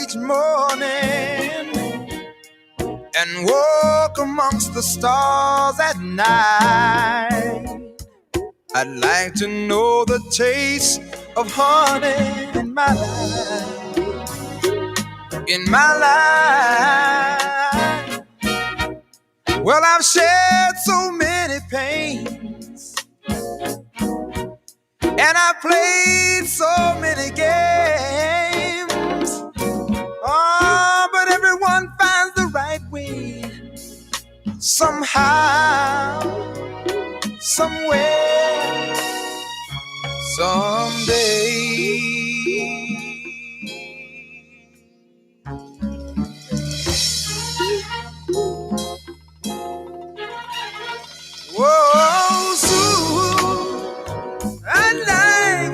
each morning and walk amongst the stars at night. I'd like to know the taste of honey in my life. In my life, well, I've shared so many pains, and I've played so many games. Oh, but everyone finds the right way, somehow, somewhere, someday. Whoa, soon I'd like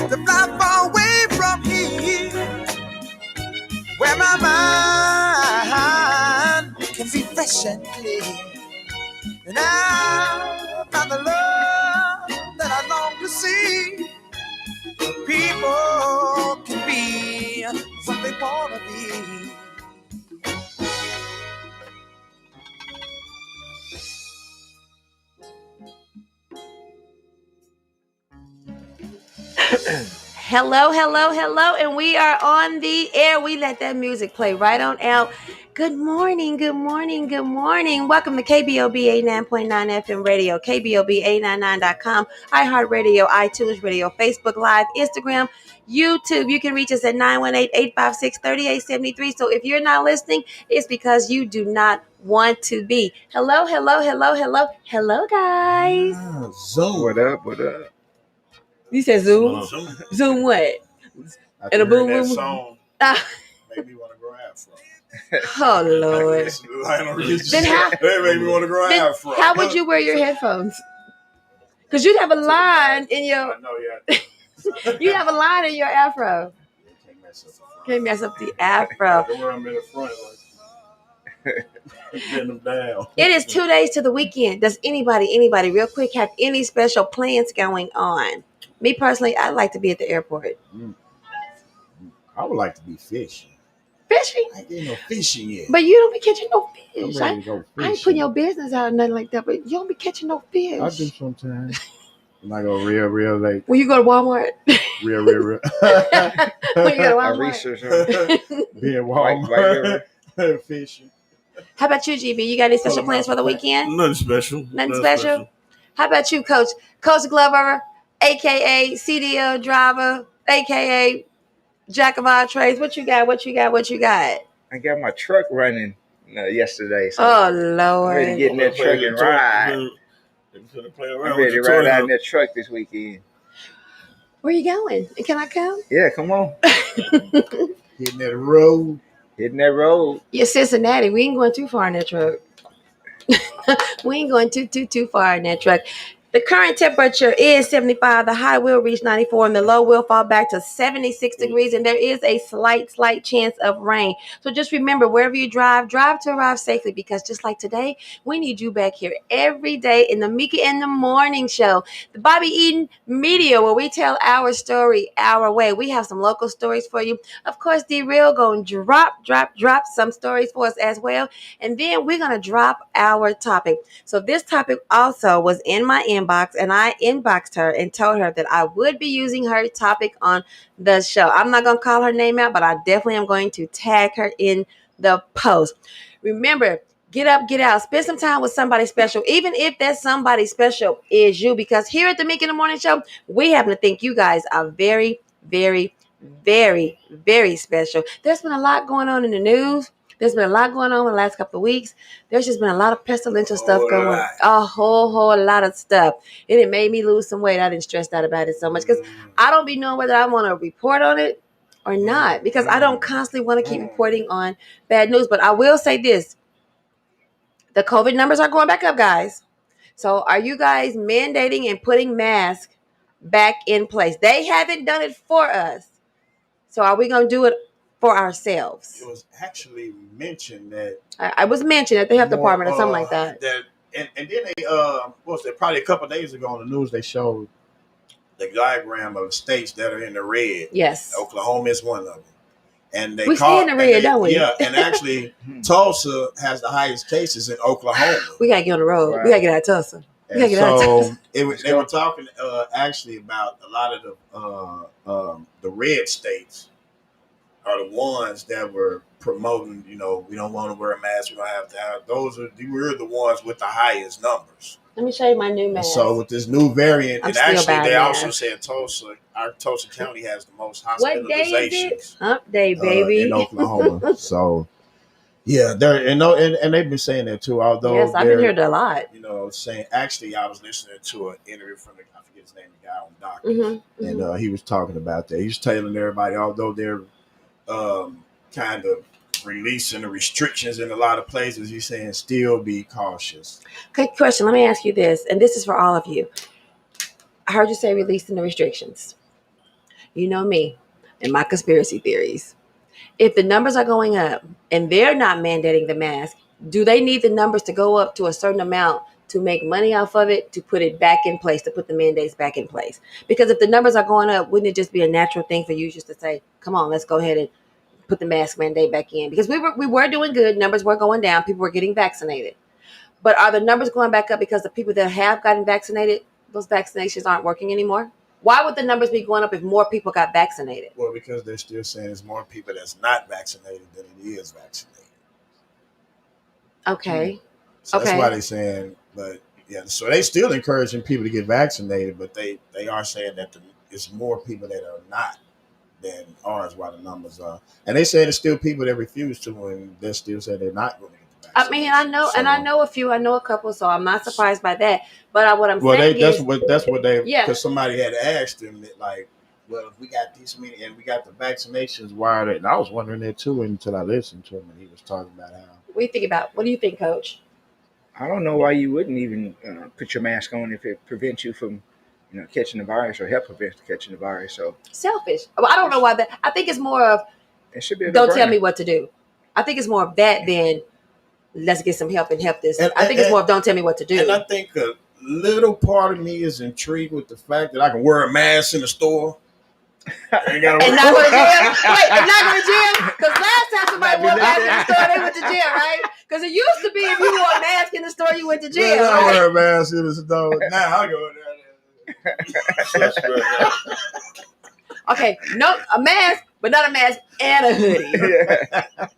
to fly far away from here, where my mind can be fresh and clear, and I'll find the love that I long to see. People can be what they wanna be. Hello, and we are on the air. We let that music play right on out. Good morning. Welcome to KBOB 89.9 FM radio, KBOB 89.9.com, iHeartRadio, iTunes Radio, Facebook Live, Instagram, YouTube. You can reach us at 918-856-3873. So if you're not listening, it's because you do not want to be. Hello, guys. Zoom. What up? You said Zoom? Zoom what? And a boom that boom. song made me want to grow afro. Oh Lord! Then that made me want to grow afro. How would you wear your headphones? Because you'd have a line in your. I know, yeah. You have a line in your afro. Can't mess up the afro. Where I'm in the front, like getting them down. It is 2 days to the weekend. Does anybody, real quick, have any special plans going on? Me personally, I'd like to be at the airport. I would like to be fishing. Fishing? I ain't getting no fishing yet. But you don't be catching no fish. I'm ready to go fishing. I ain't putting your business out or nothing like that, but you don't be catching no fish. I do sometimes. When I go real late. When you go to Walmart. Real. When you go to Walmart. I research Be in Walmart. Fishing. How about you, GB? You got any special plans for the weekend? Nothing special. Nothing special? How about you, Coach? Coach Glover, a.k.a. CDL driver, a.k.a. Jack of all trades. What you got? I got my truck running yesterday. So Oh, Lord. I'm ready to get in that truck and ride. I'm ready to ride out in that truck this weekend. Where you going? Can I come? Yeah, come on. Hitting that road. You're Cincinnati. We ain't going too far in that truck. We ain't going too far in that truck. The current temperature is 75. The high will reach 94 and the low will fall back to 76 degrees. And there is a slight chance of rain. So just remember, wherever you drive to arrive safely, because just like today, we need you back here every day in the Mika in the Morning Show, the Bobby Eden Media, where we tell our story our way. We have some local stories for you. Of course, D-Real going to drop some stories for us as well. And then we're going to drop our topic. So this topic also was in my inbox, and I inboxed her and told her that I would be using her topic on the show. I'm not going to call her name out, but I definitely am going to tag her in the post. Remember, get up, get out, spend some time with somebody special, even if that somebody special is you, because here at the Meek in the Morning Show, we happen to think you guys are very, very, very, very special. There's been a lot going on in the news. There's been a lot going on in the last couple of weeks. There's just been a lot of pestilential stuff going on. A whole lot of stuff. And it made me lose some weight. I didn't stress out about it so much because I don't be knowing whether I want to report on it or not, because I don't constantly want to keep reporting on bad news. But I will say this. The COVID numbers are going back up, guys. So are you guys mandating and putting masks back in place? They haven't done it for us. So are we going to do it for ourselves? It was actually mentioned that I was mentioned at the health department or something like that. And then they probably a couple of days ago on the news they showed the diagram of states that are in the red. Yes. Oklahoma is one of them. And they we stay in the red, don't we? Yeah, and actually, Tulsa has the highest cases in Oklahoma. We gotta get on the road. Wow. We gotta get out of Tulsa. And so they were talking actually about a lot of the red states are the ones that were promoting. We don't want to wear a mask. We don't have to have. We're the ones with the highest numbers. Let me show you my new mask. And so with this new variant, and actually they also said our Tulsa County has the most hospitalizations. What day is it? Hump day, baby. In Oklahoma. So yeah, and they've been saying that too. Although yes, I've been hearing a lot. Saying actually, I was listening to an interview from I forget his name, the guy on Doctors, and he was talking about that. He's telling everybody, although they're kind of releasing the restrictions in a lot of places, he's saying still be cautious. Okay, question. Let me ask you this, and this is for all of you. I heard you say releasing the restrictions. You know me and my conspiracy theories. If the numbers are going up and they're not mandating the mask, do they need the numbers to go up to a certain amount to make money off of it, to put it back in place, to put the mandates back in place? Because if the numbers are going up, wouldn't it just be a natural thing for you just to say, come on, let's go ahead and put the mask mandate back in? Because we were doing good. Numbers were going down. People were getting vaccinated. But are the numbers going back up because the people that have gotten vaccinated, those vaccinations aren't working anymore? Why would the numbers be going up if more people got vaccinated? Well, because they're still saying there's more people that's not vaccinated than it is vaccinated. Okay. So that's why they're saying, but yeah, so they still encouraging people to get vaccinated, but they are saying that it's more people that are not than ours, why the numbers are. And they say there's still people that refuse to, and they're still saying they're not going to get the vaccine. I mean, I know a few, I know a couple, so I'm not surprised by that. But what I'm saying that's what they, because somebody had asked them that, like, well, if we got this many and we got the vaccinations, why are they? And I was wondering that too until I listened to him and he was talking about how. What do you think, Coach? I don't know why you wouldn't even put your mask on if it prevents you from, catching the virus or help prevent catching the virus. So selfish. Well, I don't know why that. I think it's more of it should be. Don't tell me what to do. I think it's more of that than let's get some help and help this. I think it's more of don't tell me what to do. And I think a little part of me is intrigued with the fact that I can wear a mask in the store. And not go to jail? Wait, and not go to jail? Because last time somebody wore a mask in the store, they went to jail, right? Because it used to be if you wore a mask in the store, you went to jail. Yeah, I wear a mask in the store. Now I go there. Okay, no, a mask, but not a mask and a hoodie. Yeah.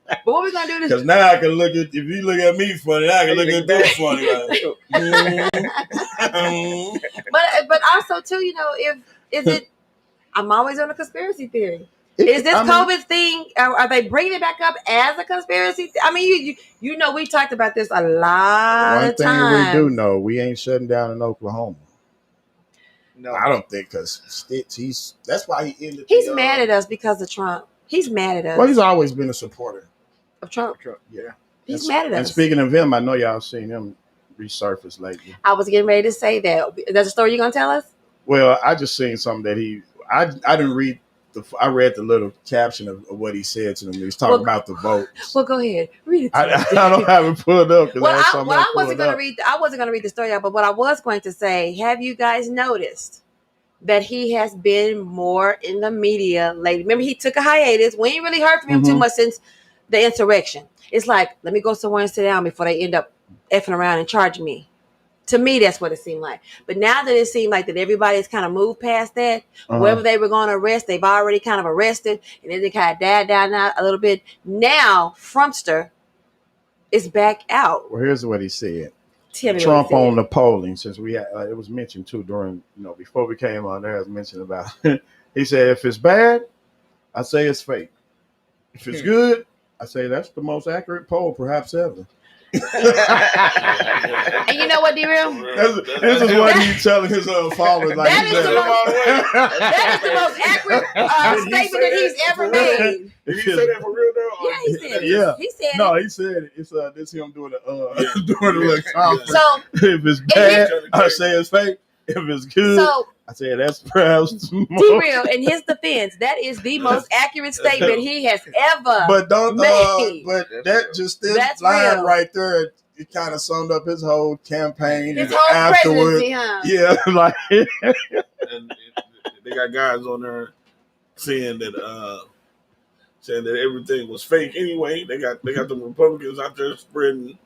But what we gonna do this? Because now I can look at, if you look at me funny, I can look at them funny. Like, but also too, is it? I'm always on a conspiracy theory. Is this COVID thing? Are they bringing it back up as a conspiracy? I mean, we talked about this a lot of times. One thing we do know, we ain't shutting down in Oklahoma. No, I don't think, because that's why he ended. He's mad at us because of Trump. He's mad at us. Well, he's always been a supporter of Trump. Yeah, he's mad at us. And speaking of him, I know y'all seen him resurface lately. I was getting ready to say that. That's a story you're gonna tell us? Well, I just seen something that I didn't read. I read the little caption of what he said to them. He was talking about the votes. Well, go ahead, read it. I don't have it pulled up. I wasn't going to read the story out, but what I was going to say: have you guys noticed that he has been more in the media lately? Remember, he took a hiatus. We ain't really heard from him too much since the insurrection. It's like, let me go somewhere and sit down before they end up effing around and charging me. To me, that's what it seemed like. But now that it seemed like that everybody's kind of moved past that, whoever they were going to arrest, they've already kind of arrested, and then they kind of died down now a little bit. Now, Frumpster is back out. Well, here's what he said. Trump on the polling, since we had, it was mentioned too during, before we came on there, it was mentioned about, he said, if it's bad, I say it's fake. If it's good, I say that's the most accurate poll perhaps ever. And you know what, D-Real? This is what he's telling his followers. Like that is the most accurate statement that he's ever made. Did he say that for real though? Yeah, he said it. Yeah. He said no, he said it. It's this him doing doing a little conference. So if it's bad, I say it's fake. If it's good, I say that's perhaps D-Real, in his defense, that is the most accurate statement he has ever but don't made. But that just this line right there, it kind of summed up his whole campaign. His whole afterwards, presidency, huh? Yeah, like and they got guys on there saying that saying that everything was fake anyway. They got the Republicans out there spreading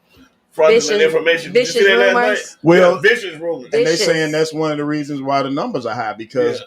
fraudulent information. Did you see that rumors. last night? Well, yeah, vicious rumors. And they saying that's one of the reasons why the numbers are high, because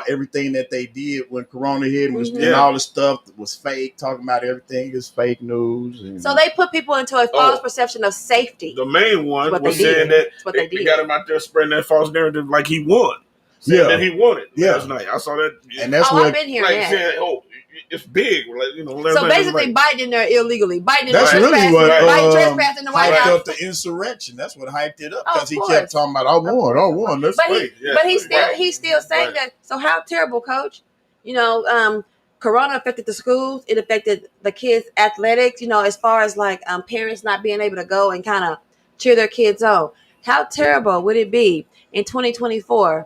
everything that they did when Corona hit was and all the stuff was fake, talking about everything is fake news. And so they put people into a false perception of safety. The main one was saying that they got him out there spreading that false narrative like he won. Saying that he won it last night. I saw that. And that's what I've been here. Like saying, it's big. Like, so basically, Biden in there illegally. Biden that's really what Biden trespassed in the White hyped House. up the insurrection. That's what hyped it up, because he kept talking about, I won. That's great. But he's still saying that. So how terrible, Coach? Corona affected the schools. It affected the kids' athletics. As far as like parents not being able to go and kind of cheer their kids on. How terrible would it be in 2024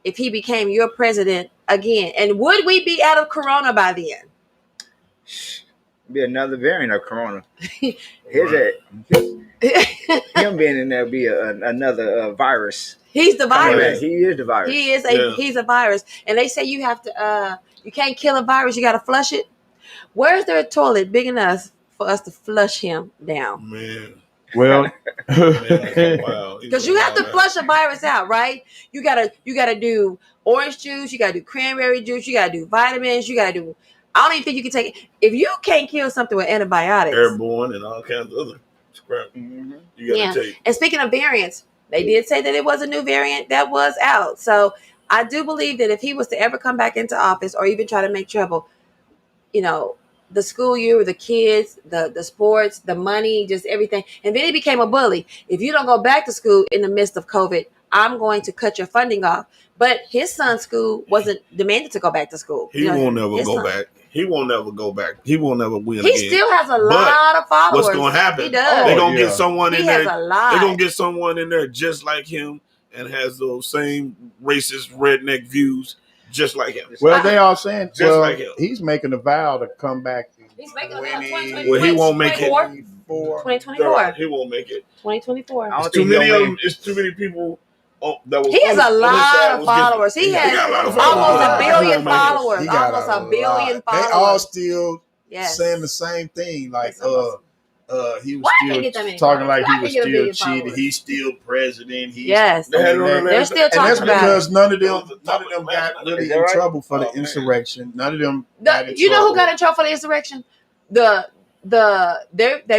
if he became your president again? And would we be out of Corona by then? Be another variant of Corona. Him being in there be another virus. He's the virus. He is the virus. He's a virus. And they say you have to you can't kill a virus, you got to flush it. Where's there a toilet big enough for us to flush him down? Man. Well, because you have to flush a virus out, right? You gotta do orange juice, you gotta do cranberry juice, you gotta do vitamins, you gotta do. I don't even think you can take it. If you can't kill something with antibiotics, airborne and all kinds of other crap, you gotta take. And speaking of variants, they did say that it was a new variant that was out. So I do believe that if he was to ever come back into office or even try to make trouble, the school year, the kids, the sports, the money, just everything. And then he became a bully. If you don't go back to school in the midst of COVID, I'm going to cut your funding off. But his son's school wasn't demanded to go back to school. He won't never go back. He won't never go back. He won't never win again. He still has a lot of followers. What's going to happen? He does. They're going to get someone in there. He has a lot. They're going to get someone in there just like him and has those same racist redneck views just like him. Well, they all saying like him. He's making a vow to come back. He's making a vow. Well, he won't make it. 2024. He won't make it. 2024. It's too many of them. It's too many people. He has a lot of followers. He has almost a billion followers. Almost a billion followers. They all still saying the same thing. Like he was still talking like he was still cheated. He's still president. They're still talking about it. And that's because none of them got really in trouble for the insurrection. None of them. You know who got in trouble for the insurrection? They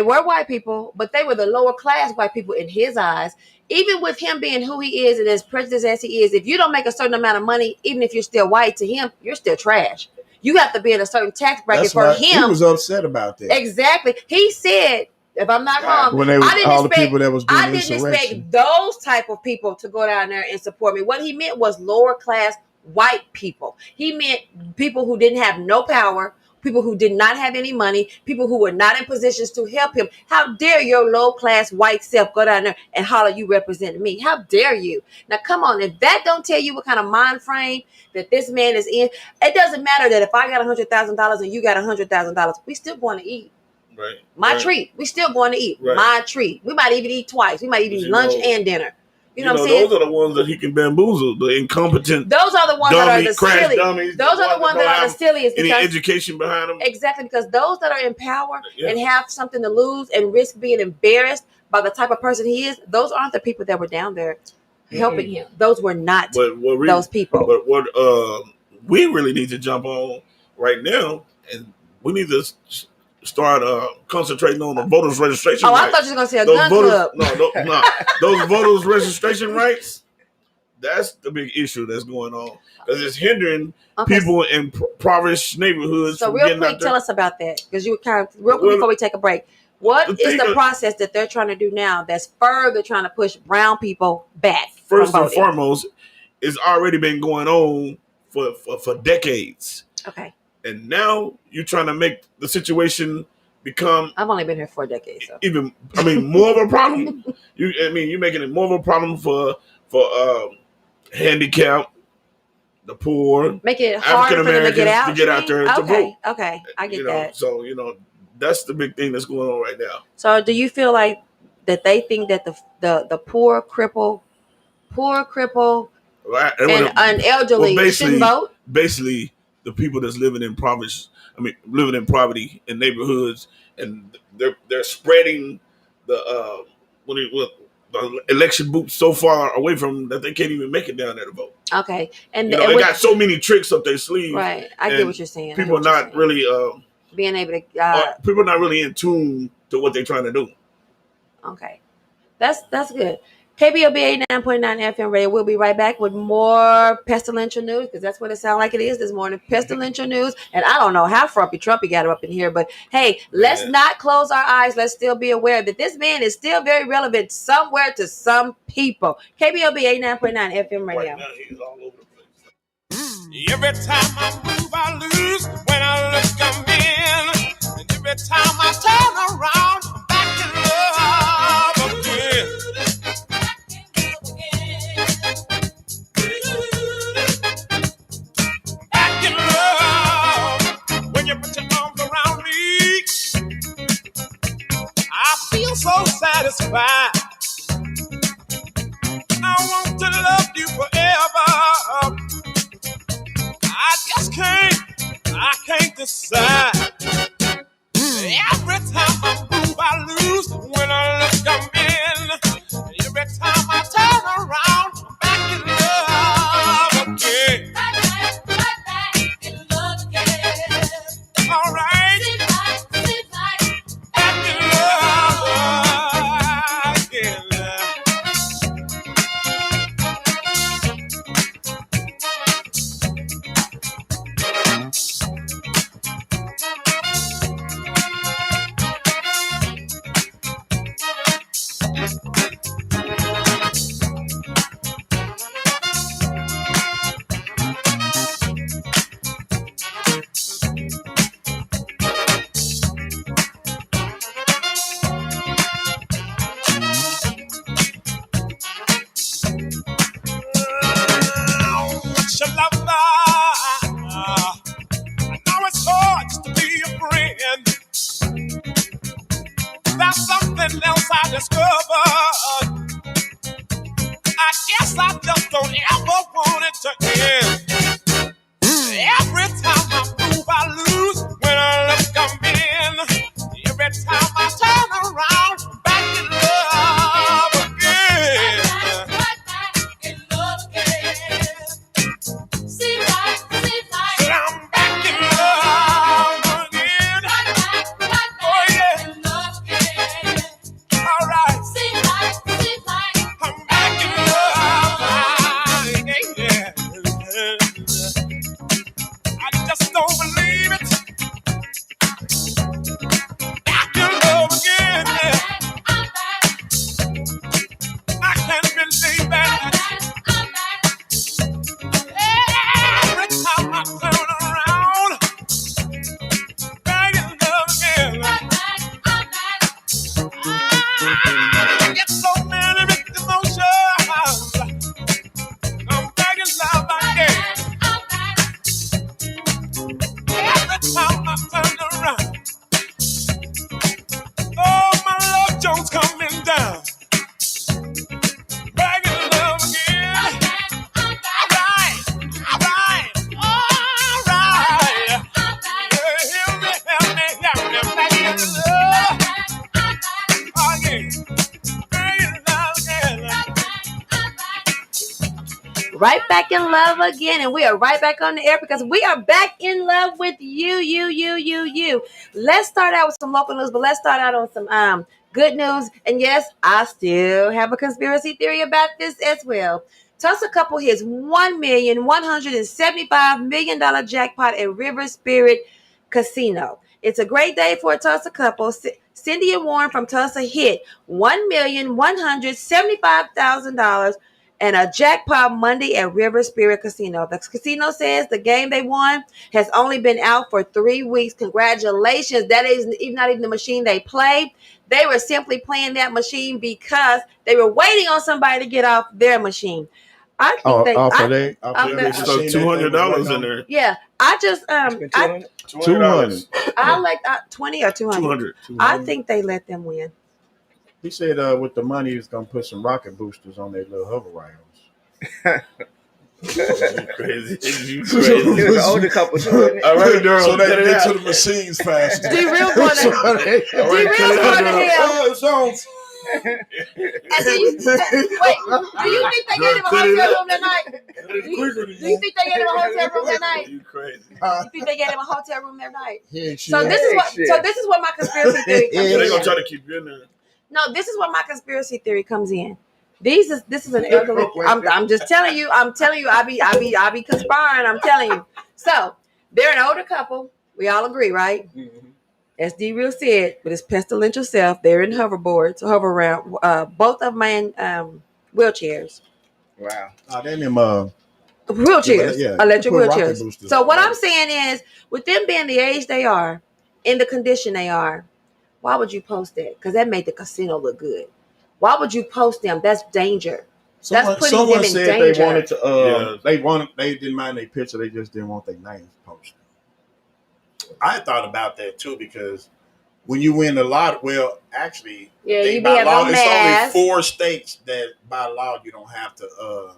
were white people, but they were the lower class white people in his eyes. Even with him being who he is and as prejudiced as he is, if you don't make a certain amount of money, even if you're still white, to him, you're still trash. You have to be in a certain tax bracket for him. He was upset about that. Exactly. He said, if I'm not wrong, when they was, all the people that was doing I didn't expect those type of people to go down there and support me. What he meant was lower class white people. He meant people who didn't have no power, people who did not have any money, people who were not in positions to help him. How dare your low-class white self go down there and holler, you represent me? How dare you? Now, come on. If that don't tell you what kind of mind frame that this man is in, it doesn't matter that if I got $100,000 and you got $100,000, we still going to eat. Right. My treat. We still going to eat. Right. My treat. We might even eat twice. We might even eat lunch and dinner. You know what I'm saying? Those are the ones that he can bamboozle, the incompetent. Those are the ones that are the silly. Dummies, those are the ones that are the silliest. Any education behind them. Exactly, because those that are in power and have something to lose and risk being embarrassed by the type of person he is, those aren't the people that were down there helping him. Those were not those people. But what we really need to jump on right now, and we need to start concentrating on the voters' registration rights. I thought you were going to say a gun club. No. Those voters' registration rights, that's the big issue that's going on. Because it's hindering people in impoverished neighborhoods. So real quick, tell us about that. Because you kind of, real quick before we take a break. What is the process that they're trying to do now that's further trying to push brown people back? First and foremost, it's already been going on for decades. Okay. And now you're trying to make the situation become. I've only been here 4 decades. So. More of a problem. You're making it more of a problem for handicapped, the poor, making it harder for them to get out there to vote. Okay, I get that. So that's the big thing that's going on right now. So do you feel like that they think that the poor, cripple, and elderly shouldn't vote? Basically, the people that's living in living in poverty in neighborhoods, and they're spreading the the election booth so far away from them that they can't even make it down there to vote. Okay, and they got so many tricks up their sleeve. Right, I get what you're saying. People are not really being able to. People are not really in tune to what they're trying to do. Okay, that's good. KBOB 89.9 FM radio. We'll be right back with more pestilential news, because that's what it sounds like it is this morning. Pestilential news. And I don't know how Trumpy got up in here, but hey, let's not close our eyes. Let's still be aware that this man is still very relevant somewhere to some people. KBOB 89.9 FM radio. Right now, he's all over the place. Every time I move, I lose. When I look, I'm in. And every time I turn around, I'm back in love again. Back in love. When you put your arms around me, I feel so satisfied. I want to love you forever. I can't decide. Every time I move, I lose. When I look, I'm in. Every time I turn around, I'm back in love again. Back in love again. All right. Back in love again. I discovered, I guess I just don't ever want it to end. Every time I move, I lose. When I look, I'm in. Every time I turn around, back in love again. Back in love again. See right. But I'm back in love again. Oh yeah. In love again. All right. I'm back in love. Yeah. I just don't believe it. Back in love again. Yeah. I can't believe that. Every time I turn around, back in love again. I get so many mixed emotions. I'm back in love again. Every time I turn around, oh, my love Jones coming down. Back in love again. All right. Help me. Back in love again. Back in love again. Right back in love again, and we are right back on the air because we are back in love with you. Let's start out with some local news, but let's start out on some good news. And yes, I still have a conspiracy theory about this as well. Tulsa couple hits $1,175,000 jackpot at River Spirit Casino. It's a great day for a Tulsa couple. Cindy and Warren from Tulsa hit $1,175,000 and a jackpot Monday at River Spirit Casino. The casino says the game they won has only been out for 3 weeks. Congratulations. That is not even the machine they played. They were simply playing that machine because they were waiting on somebody to get off their machine. I think They stuck $200 in there. Yeah, I just $200. I like 20 or 200. 200. I think they let them win. He said with the money, he was going to put some rocket boosters on their little hover rounds. You crazy. You It crazy. was an older couple too, wasn't it? All right, girl. So they cut it get out. to the machines faster. D-Real going to All right, D-Real cut it going out, to girl. hell. Oh, it's on. And do you wait? Do you think they gave him a Cut it hotel out. room that night? Cut it Do you, Quicker than do you think they gave him a hotel room that night? You crazy. You think they gave him a hotel room that night? Yeah, So this is what. So this is what my conspiracy theory comes Yeah, they gonna in. try to keep you in there. No, this is where my conspiracy theory comes in. This is an elderly. I'm just telling you. I'm telling you. I be conspiring. I'm telling you. So they're an older couple. We all agree, right? Mm-hmm. As D-Real said, with his pestilential self, they're in hoverboards, hover around. Both of them in wheelchairs. Wow. Oh, then them Wheelchairs, yeah, electric put rocket wheelchairs. boosters So on what that. I'm saying is, with them being the age they are, in the condition they are, why would you post that? Because that made the casino look good. Why would you post them? That's danger. That's putting them in said danger. they wanted to. Yeah. They didn't mind their picture. They just didn't want their names posted. I thought about that too because when you win a lot, well, actually, Yeah, they you be by having law, no it's mask. only 4 states that by law you don't have to.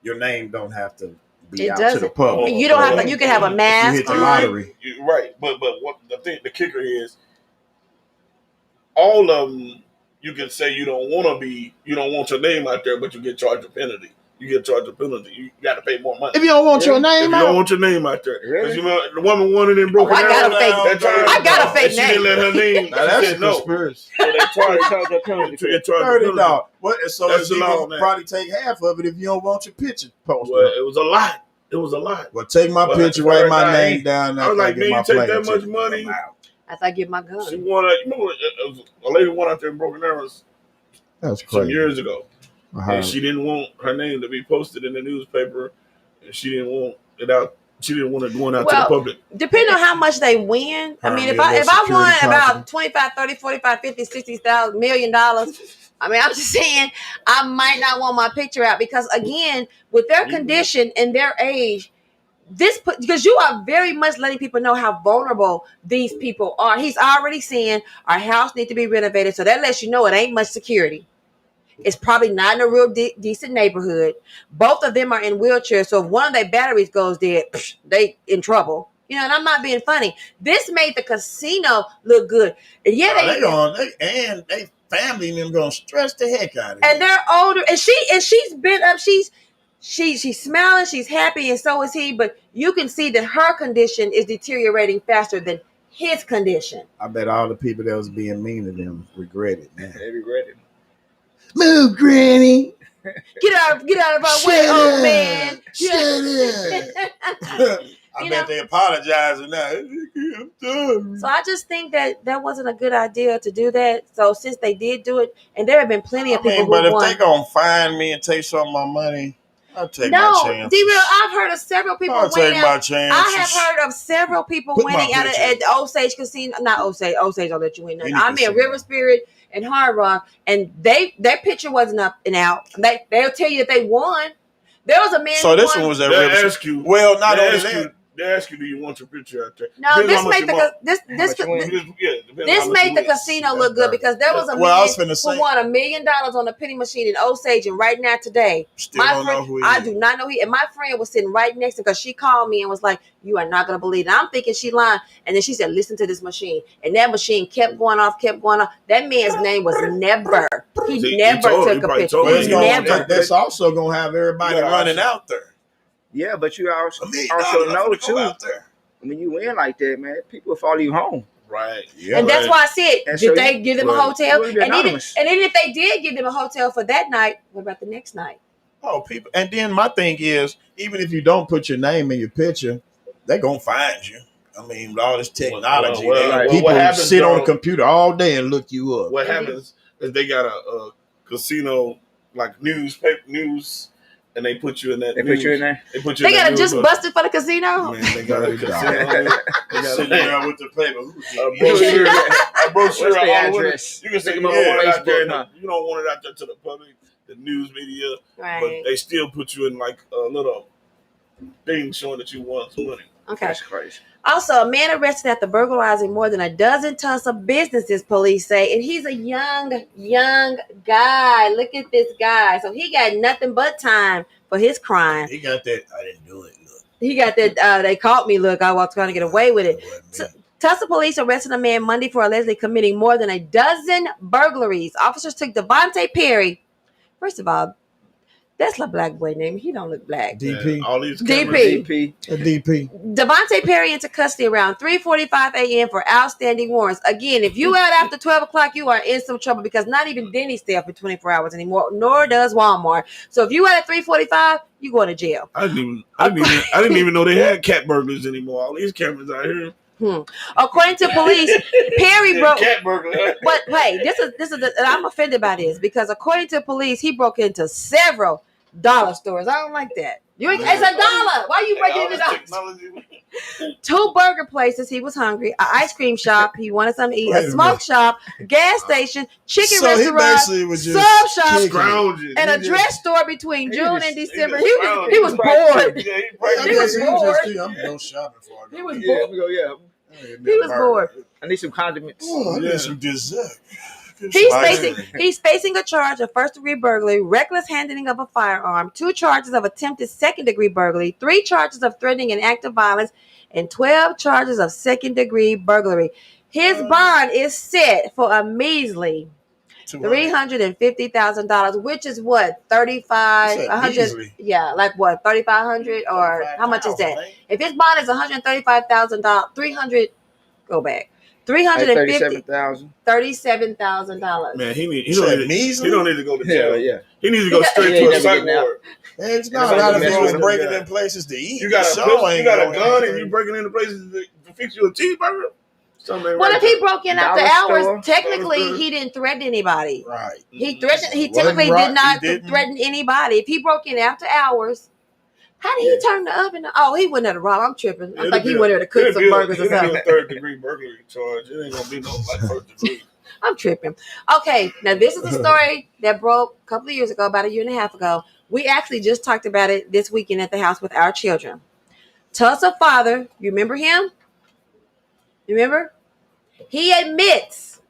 Your name don't have to be It out to the doesn't. public. You don't have to. You can have a If you mask hit the on. lottery. You're right, but what the kicker is, all of them, you can say you don't want your name out there, but you get charged a penalty. You get charged a penalty. You got to pay more money. If you don't want your If name you don't out, want your name out there, Really? because you know the woman wanted in broken I got arrow. a fake. That tried- I got a fake and she didn't name. let her name. now She that's a said no. conspiracy. So they charged Charge up penalty. to get charged a $30. penalty. What? So That's you the law can now. probably take half of it if you don't want your picture posted. Well, it was a lot. It was a lot. Well, take my Well, picture, that's write my right. name down. I was like, man, you take that much ticket. money? I'm out. As I get my She gun. wanted, a lady went out there in broken arrows That's some crazy. years ago. Uh-huh. And she didn't want her name to be posted in the newspaper, and she didn't want it out. She didn't want it going out to the public. Depending on how much they win, I mean, if I won about 25, 30, 45, 50, 60,000 $1 million, I mean, I'm just saying I might not want my picture out because again, with their condition and their age, because you are very much letting people know how vulnerable these people are. He's already saying our house needs to be renovated, so that lets you know it ain't much security. It's probably not in a real decent neighborhood. Both of them are in wheelchairs, so if one of their batteries goes dead, they in trouble. You know, and I'm not being funny. This made the casino look good. And yeah, they family and them gonna stress the heck out of it. And they're older, and she's been up. She's smiling, she's happy, and so is he. But you can see that her condition is deteriorating faster than his condition. I bet all the people that was being mean to them regret it now. They regret it. Move, Granny. Get out of our way, old man. Shut up. I bet they apologizing now. I'm done. So I just think that wasn't a good idea to do that. So since they did do it, and there have been plenty of people but who if won. they gonna find me and take some of my money, I'll take my No, chances. D-Real, I've heard of several people I'll winning take my out. chances. I have heard of several people Put my winning out picture. at the Osage Casino. Not Osage. Osage don't let you win. Any I mean casino. River Spirit and Hard Rock, and their picture wasn't up and out. They'll tell you that they won. There was a man. So who this won. one was at They River. ask you. Well, not They only ask that. you. They ask you, do you want your picture out there? No, Depends this how much made the you want. this How much you win? this made the casino look good because there was a Well, I was man finna say- who won $1 million on the penny machine in Osage, and right now today, Still my don't friend, know who he I is. do not know he. And my friend was sitting right next to, because she called me and was like, "You are not gonna believe it." I'm thinking she lying, and then she said, "Listen to this machine," and that machine kept going off. That man's name was never. He See, he never told- he took a probably picture. told Well, you. it's He gonna, never. that's also gonna have everybody Yeah, running also- out there. Yeah, but you also, $1 million also know I'm finna go too. out there. When you win like that, man, people will follow you home. Right. Yeah, And that's why I said, And did so they you- give them a well, hotel? you would be And even anonymous. if they did give them a hotel for that night, what about the next night? Oh, people. And then my thing is, even if you don't put your name in your picture, they're gonna find you. I mean, with all this technology, people what happens, sit on though- the computer all day and look you up. What happens is they got a casino like news, and they put you in that. They put you in there. They put you. They in that got to just news, busted for the casino. Man, they got a casino. They got Sitting there with the paper. a brochure. A brochure. What's the all over it. address? You can say Look you at don't my want it out there. Facebook, huh? You don't want it out there to the public, the news media, but Right. they still put you in like a little thing showing that you won some money. Okay. That's crazy. Also, a man arrested after burglarizing more than a dozen Tulsa businesses, police say. And he's a young guy. Look at this guy. So he got nothing but time for his crime. He got that. I didn't do it. Look. He got that. They caught me. Look, I was trying to get away with it. Tulsa police arrested a man Monday for allegedly committing more than a dozen burglaries. Officers took Devontae Perry. First of all, that's a black boy name. He don't look black. DP. All these DP. DP. Devontae Perry into custody around 3:45 a.m. for outstanding warrants. Again, if you out after 12 o'clock, you are in some trouble because not even Denny's stay up for 24 hours anymore, nor does Walmart. So if you out at 3:45, you going to jail. I didn't even know they had cat burglars anymore. All these cameras out here. According to police, Perry broke. Cat burglar. But hey, this is. I'm offended by this because according to police, he broke into several dollar stores. I don't like that. It's a dollar. Why are you breaking into dollars? 2 burger places. He was hungry. An ice cream shop. He wanted something to eat. A smoke shop. Gas station. Chicken restaurant. Sub shop. And a dress store between June and December. He was bored. He was bored. I'm no shopping for it. He was bored. Yeah. He was bored. I need some condiments. Oh, I need some dessert. He's facing a charge of first-degree burglary, reckless handling of a firearm, 2 charges of attempted second-degree burglary, 3 charges of threatening and act of violence, and 12 charges of second-degree burglary. His bond is set for a measly $350,000, which is what, 3,500? Yeah, like what, 3,500 or how much is that? If his bond is $135,000, 300. Go back. $37,000. Man, he don't need to go to jail. Yeah. He needs to go straight to a psych ward. It's not if he was breaking in places to eat. You got a gun and you breaking into places to fix you a cheeseburger? What if he broke in after hours? Technically, he didn't threaten anybody. Right. He technically did not threaten anybody. If he broke in after hours, how did he turn the oven? Oh, he went there to rob. I'm tripping. I think he went there to cook some burgers or something. It'll be a 3rd-degree burglary charge. It ain't gonna be no like 1st degree. I'm tripping. Okay, now this is a story that broke a couple of years ago, about a year and a half ago. We actually just talked about it this weekend at the house with our children. Tulsa father, you remember him? Remember? He admits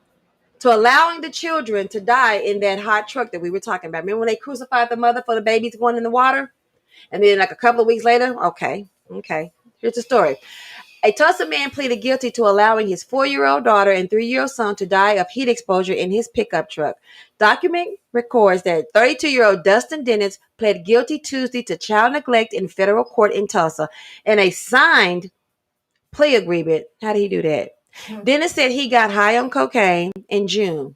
to allowing the children to die in that hot truck that we were talking about. Remember when they crucified the mother for the babies going in the water? And then like a couple of weeks later, okay. Here's the story. A Tulsa man pleaded guilty to allowing his 4-year-old daughter and 3-year-old son to die of heat exposure in his pickup truck. Document records that 32-year-old Dustin Dennis pled guilty Tuesday to child neglect in federal court in Tulsa and a signed plea agreement. How did he do that? Dennis said he got high on cocaine in June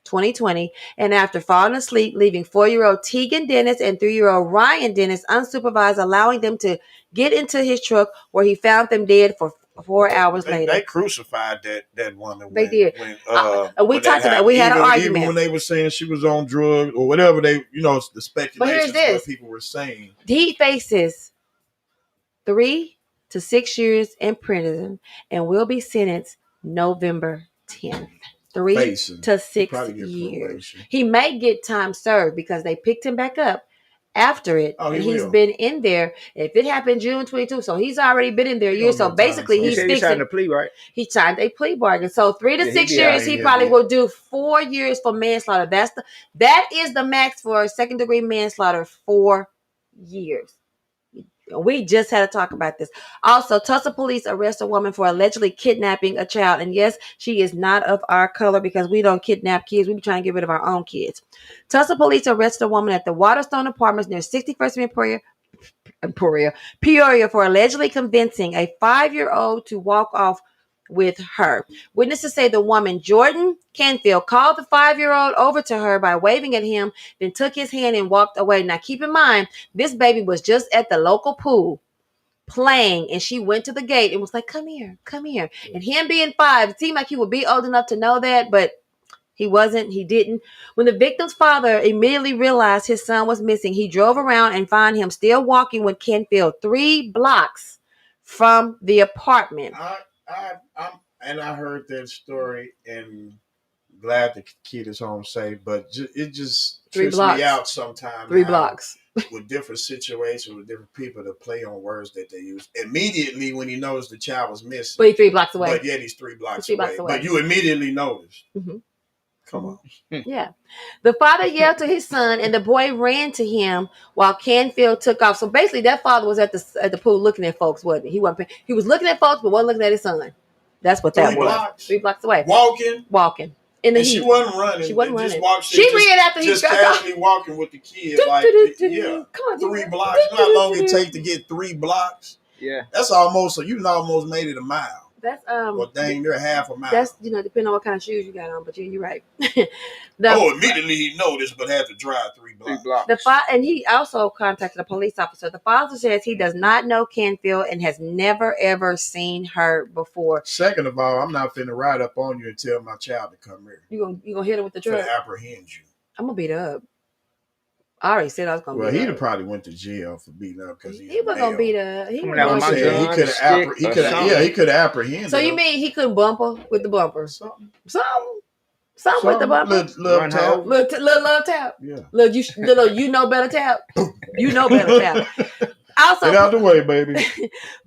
2020, and after falling asleep, leaving 4-year-old Tegan Dennis and 3-year-old Ryan Dennis unsupervised, allowing them to get into his truck where he found them dead for 4 hours later. They crucified that woman. They did. We talked about. We had an argument. Even when they were saying she was on drugs or whatever, the speculation. But here's this: what people were saying. He faces 3 to 6 years in prison and will be sentenced November 10th. 3 to 6 years. He may get time served because they picked him back up after it. And he's been in there. If it happened June 22, so he's already been in there a year. So basically, he's signed a plea, right? He signed a plea bargain. So 3 to 6 years, he probably will do 4 years for manslaughter. That is the max for second-degree manslaughter, 4 years. We just had to talk about this. Also, Tulsa police arrest a woman for allegedly kidnapping a child. And yes, she is not of our color because we don't kidnap kids. We be trying to get rid of our own kids. Tulsa police arrested a woman at the Waterstone Apartments near 61st and Peoria for allegedly convincing a 5-year-old to walk off with her. Witnesses say the woman, Jordan Canfield, called the 5-year-old over to her by waving at him, then took his hand and walked away. Now, keep in mind, this baby was just at the local pool playing, and she went to the gate and was like, come here. And him being 5, it seemed like he would be old enough to know that, but he wasn't. He didn't. When the victim's father immediately realized his son was missing, he drove around and found him still walking with Canfield 3 blocks from the apartment. I heard that story and glad the kid is home safe, but it just trips me out sometimes. 3 blocks. With different situations, with different people to play on words that they use. Immediately when he knows the child was missing. But he's 3 blocks away. But yet he's 3 blocks away. But you immediately notice. Mm-hmm. Come on. Yeah. The father yelled to his son, and the boy ran to him while Canfield took off. So basically, that father was at the pool looking at folks, wasn't he? He was looking at folks, but wasn't looking at his son. That's what that 3 was. blocks. 3 blocks away. Walking. In the And heat. she wasn't running. She wasn't Just running. walked, She ran after he just got casually walking with the kid. Like, yeah. Come on, 3 blocks. You know how long it takes to get 3 blocks? Yeah. That's almost, so you almost made it a mile. That's Well, dang, they're half a mile. That's depending on what kind of shoes you got on, but you're right. Immediately he noticed, but had to drive 3 blocks. And he also contacted a police officer. The father says he does not know Canfield and has never ever seen her before. Second of all, I'm not finna ride up on you and tell my child to come here. You gonna hit her with the truck? To apprehend you. I'm gonna beat her up. I already said I was gonna. Well, he'd have probably went to jail for beating up because he was gonna beat her. He could have apprehended. So you mean he couldn't bump her with the bumper? Something with the bumper. Little tap. Little love tap. Yeah. Little you know better tap. You know better tap. Also, get out the way, baby.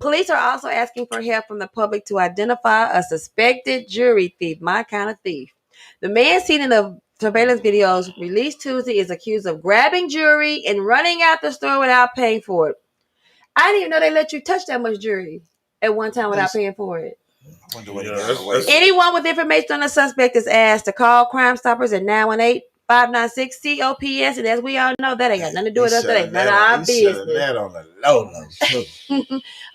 Police are also asking for help from the public to identify a suspected jewelry thief. My kind of thief. The man seen in the surveillance videos released Tuesday is accused of grabbing jewelry and running out the store without paying for it. I didn't even know they let you touch that much jewelry at one time without paying for it. Anyone with information on the suspect is asked to call Crime Stoppers at 918-596-COPS. And as we all know, that ain't got nothing to do with us. That ain't none of our business. That on the low.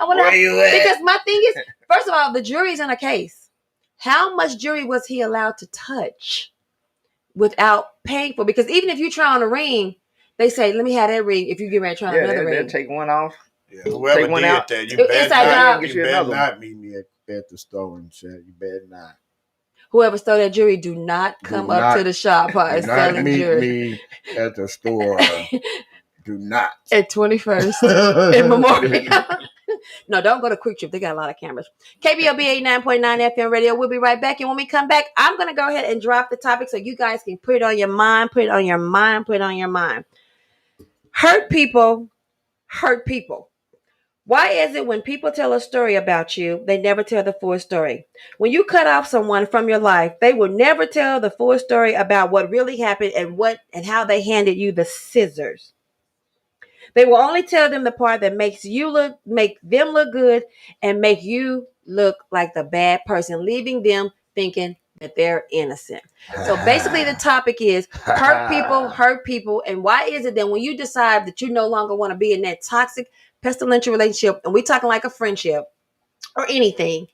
Where you at? Because my thing is, first of all, the jury's in a case. How much jewelry was he allowed to touch without paying for? Because even if you try on a ring, they say, let me have that ring if you get ready to try on another ring. They'll take one off. Yeah, whoever take one did out. That, you better not meet me at the store and say, you better not. Whoever stole that jewelry, do not come up to the shop and selling jewelry. Me at the store. Do not. At 21st in Memorial. No, don't go to Quick Trip. They got a lot of cameras. KBOB 89.9 FM radio. We'll be right back. And when we come back, I'm going to go ahead and drop the topic so you guys can put it on your mind, put it on your mind, put it on your mind. Hurt people hurt people. Why is it when people tell a story about you, they never tell the full story? When you cut off someone from your life, they will never tell the full story about what really happened and how they handed you the scissors. They will only tell them the part that make them look good and make you look like the bad person, leaving them thinking that they're innocent. So basically the topic is hurt people. And why is it that when you decide that you no longer want to be in that toxic, pestilential relationship, and we're talking like a friendship or anything,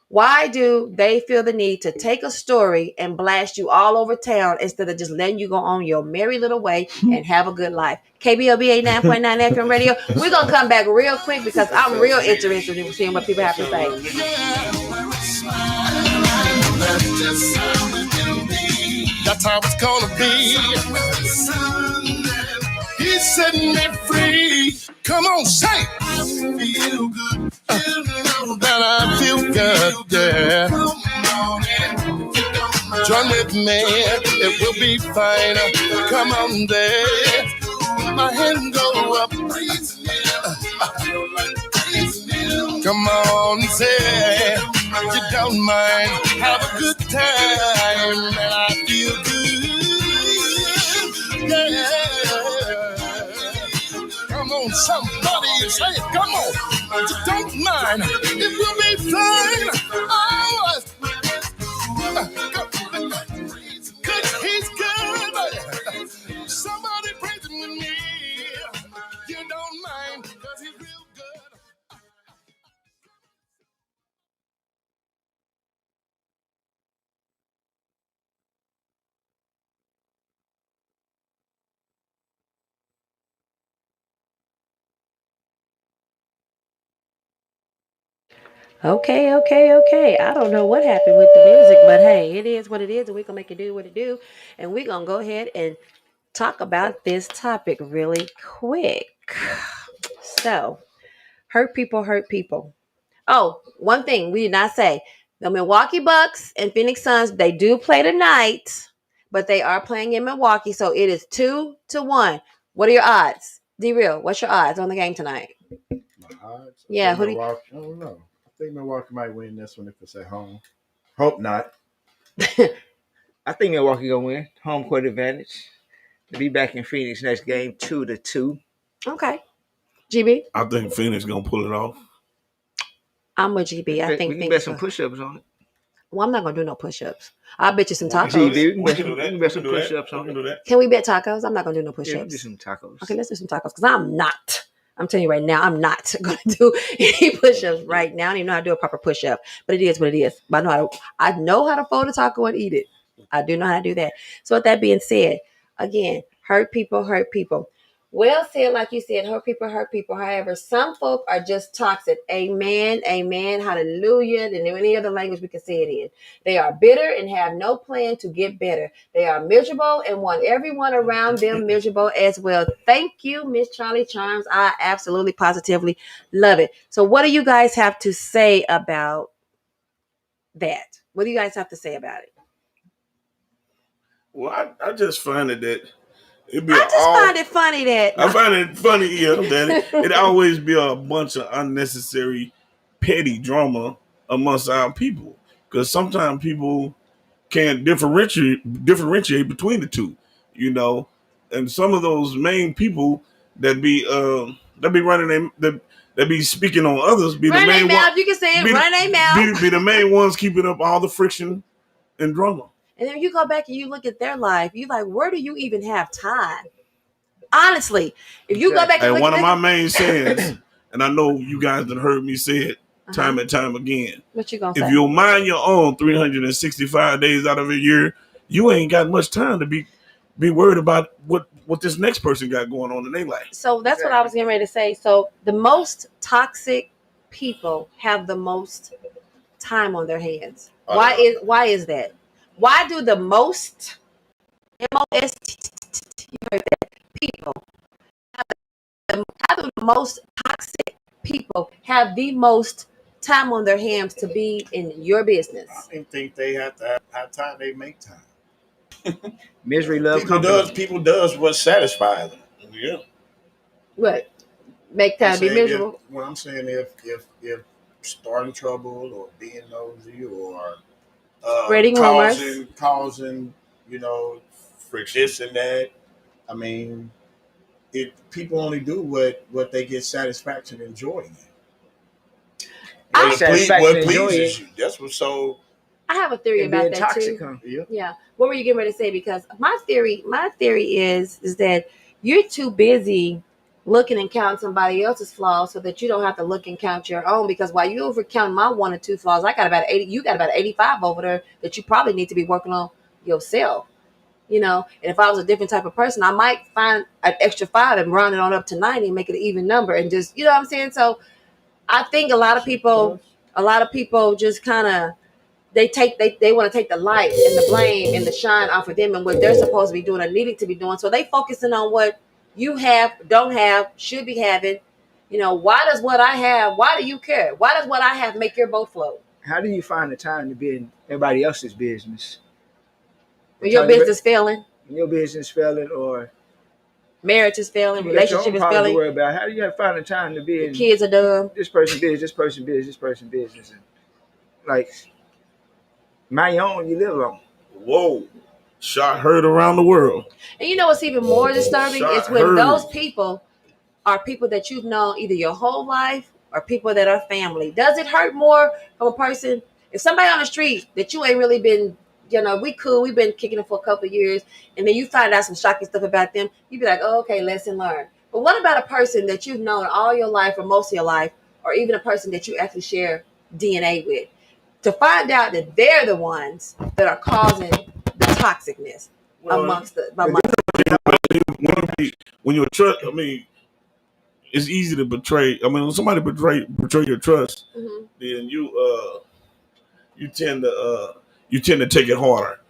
why do they feel the need to take a story and blast you all over town instead of just letting you go on your merry little way and have a good life? KBOB 89.9 FM radio. We're going to come back real quick because I'm real interested in seeing what people have to say. That's how it's gonna be. He set me free. Come on, say it. I feel good. That I feel good, yeah. Join with me, it will be fine. Come on, there. My hand go up. Come on, say you don't mind. Have a good time, and I feel good. Yeah. Come on, somebody say it. Come on. You don't mind. It will be fine. Cause he's good. Somebody praise him with me. You don't mind. Cause he's real good. Okay. I don't know what happened with the music, but hey, it is what it is, and we're going to make it do what it do. And we're going to go ahead and talk about this topic really quick. So, hurt people. Oh, one thing we did not say. The Milwaukee Bucks and Phoenix Suns, they do play tonight, but they are playing in Milwaukee, so it is 2-1. What are your odds? D-Real, what's your odds on the game tonight? My odds? Yeah, I don't know. I think Milwaukee might win this one if it's at home. Hope not. I think Milwaukee gonna win. Home court advantage. To be back in Phoenix next game, 2-2. Okay. GB? I think Phoenix gonna pull it off. I'm with GB. I think we can Phoenix. bet some push-ups on it. Well, I'm not gonna do no push-ups. I'll bet you some tacos. GB, We can do we that. can We bet can some do that. push-ups We on can it. do that. Can we bet tacos? I'm not gonna do no Yeah, we can do push-ups. some tacos. Okay, let's do some tacos because I'm not. I'm telling you right now, I'm not gonna do any push-ups right now. I don't even know how to do a proper push-up, but it is what it is. But I know how to fold a taco and eat it. I do know how to do that. So with that being said, again, hurt people hurt people. Well said, like you said, hurt people hurt people. However, some folk are just toxic. Amen, amen, hallelujah, and any other language we can say it in. They are bitter and have no plan to get better. They are miserable and want everyone around them miserable as well. Thank you, Miss Charlie Charms. I absolutely positively love it. So what do you guys have to say about that? What do you guys have to say about it? Well, I just find it that it'd be I just find it funny that I find it funny, that it always be a bunch of unnecessary, petty drama amongst our people. Because sometimes people can't differentiate between the two, and some of those main people that be running them that be speaking on others be run the their main mouth. one. You can say it. Be, Run their mouth. be the main ones keeping up all the friction and drama. And then you go back and you look at their life. You like, where do you even have time? Honestly, if you go back and And look one at of my main sayings, and I know you guys done heard me say it time and time again. What you gonna If say? you'll mind your own 365 days out of a year, you ain't got much time to be worried about what this next person got going on in their life. So that's what I was getting ready to say. So the most toxic people have the most time on their hands. Why is that? Why do the most people how do the most toxic people have the most time on their hands to be in your business? I think they have to have time. They make time. Misery, love, People does what satisfies them. Yeah. What? Make time be miserable? What I'm saying, if starting trouble or being nosy or Spreading rumors. causing, Friction. this and that. I mean, people only do what they get satisfaction enjoying it. What pleases you. That's what's so. I have a theory about that toxic, too. huh? Yeah. What were you getting ready to say? Because my theory is that you're too busy looking and counting somebody else's flaws so that you don't have to look and count your own. Because while you over count my 1 or 2 flaws, I got about 80. You got about 85 over there that you probably need to be working on yourself. And if I was a different type of person, I might find an extra 5 and round it on up to 90 and make it an even number and just, what I'm saying? So I think a lot of people just kind of, they want to take the light and the blame and the shine off of them and what they're supposed to be doing or needing to be doing. So they focusing on what you have, don't have, should be having. Why does what I have, why do you care? Why does what I have make your boat float? How do you find the time to be in everybody else's business? When your business failing, or marriage is failing, relationship is failing. To worry about. How do you find the time to be in kids are dumb. This person business, and like my own, you live on. Whoa. Shot heard around the world. And you know what's even more disturbing is when those people are people that you've known either your whole life or people that are family. Does it hurt more from a person if somebody on the street that you ain't really been, we've been kicking it for a couple of years, and then you find out some shocking stuff about them, you'd be like, oh, okay, lesson learned. But what about a person that you've known all your life or most of your life, or even a person that you actually share DNA with? To find out that they're the ones that are causing the toxicness amongst when you're trust. I mean, it's easy to betray. I mean, when somebody betray your trust, then you tend to take it harder.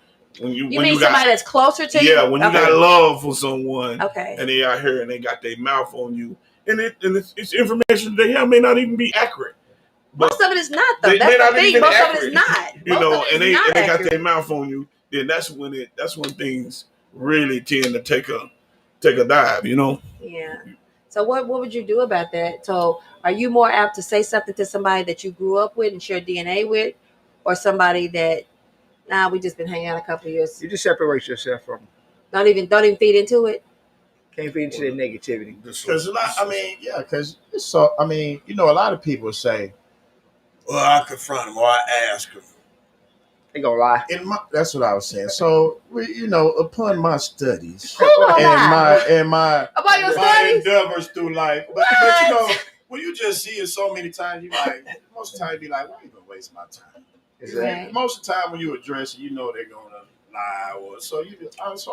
When you mean somebody that's closer to you? Yeah, when you got love for someone, okay, and they out here and they got their mouth on you, and it's information they have may not even be accurate. Most of it is not, though. That's the thing. Most of it is not. And they got their mouth on you. Then that's when things really tend to take a dive. Yeah. So what would you do about that? So are you more apt to say something to somebody that you grew up with and share DNA with, or somebody that Nah, we just been hanging out a couple of years. You just separate yourself from them. Don't even feed into it. Can't feed into their negativity. Because because so I mean, a lot of people say, "Well, I confront him or I ask him." They gonna lie. That's what I was saying. So, upon my studies Who gonna lie? and my About your my studies? endeavors through life, but when you just see it so many times, most of the time you be like, why are you gonna waste my time? Right. Most of the time when you address it, they're gonna lie, or so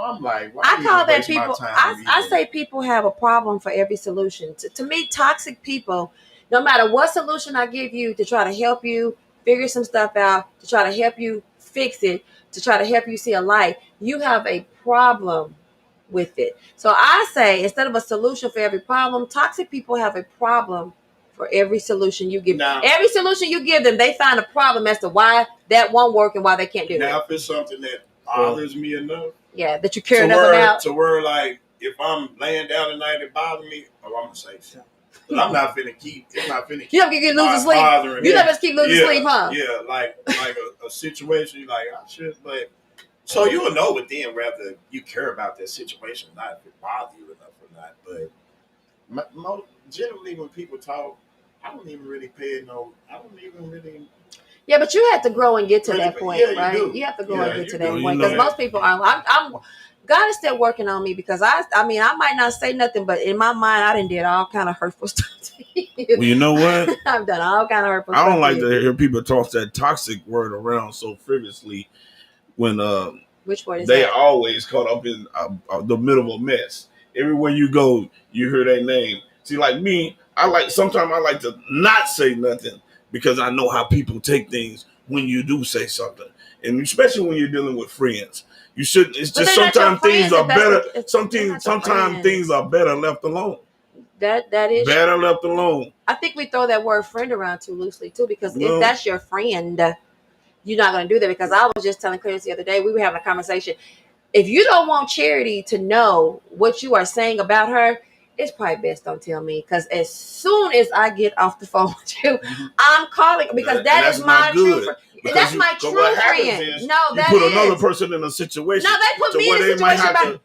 I'm like, why I call that people. my time I say people have a problem for every solution. To me, toxic people, no matter what solution I give you to try to help you figure some stuff out, to try to help you fix it, to try to help you see a light, you have a problem with it. So I say, instead of a solution for every problem, toxic people have a problem for every solution you give. Now, every solution you give them, they find a problem as to why that won't work and why they can't do it. Now, if it's something that bothers me enough, that you care enough about, to where like if I'm laying down at night and bother me, I'm gonna say something. But I'm not finna keep. You don't get losing sleep. You never keep losing sleep, huh? Yeah, like a situation. You like I should, but so you'll know within whether you care about that situation or not, if it bothers you enough or not. But generally, when people talk, I don't even really pay no. I don't even really. Yeah, but you have to grow and get to that point, right? Do. You have to grow and get to that point because most people are. I'm God is still working on me because I might not say nothing, but in my mind, I done did all kind of hurtful stuff to you. Well, you know what? I've done all kind of hurtful stuff. I don't like to hear people toss that toxic word around so frivolously when which word is they that? always caught up in the middle of a mess. Everywhere you go, you hear their name. See, like me, sometimes I like to not say nothing because I know how people take things when you do say something, and especially when you're dealing with friends. You shouldn't. It's just sometimes things are better. Sometimes things are better left alone. That is better left alone. I think we throw that word friend around too loosely too, because if that's your friend, you're not going to do that. Because I was just telling Clarence the other day, we were having a conversation. If you don't want Charity to know what you are saying about her, it's probably best don't tell me. Because as soon as I get off the phone with you, I'm calling because that is my true friend. And that's my true friend. No, that you put another person in a situation. No, they put me in a situation.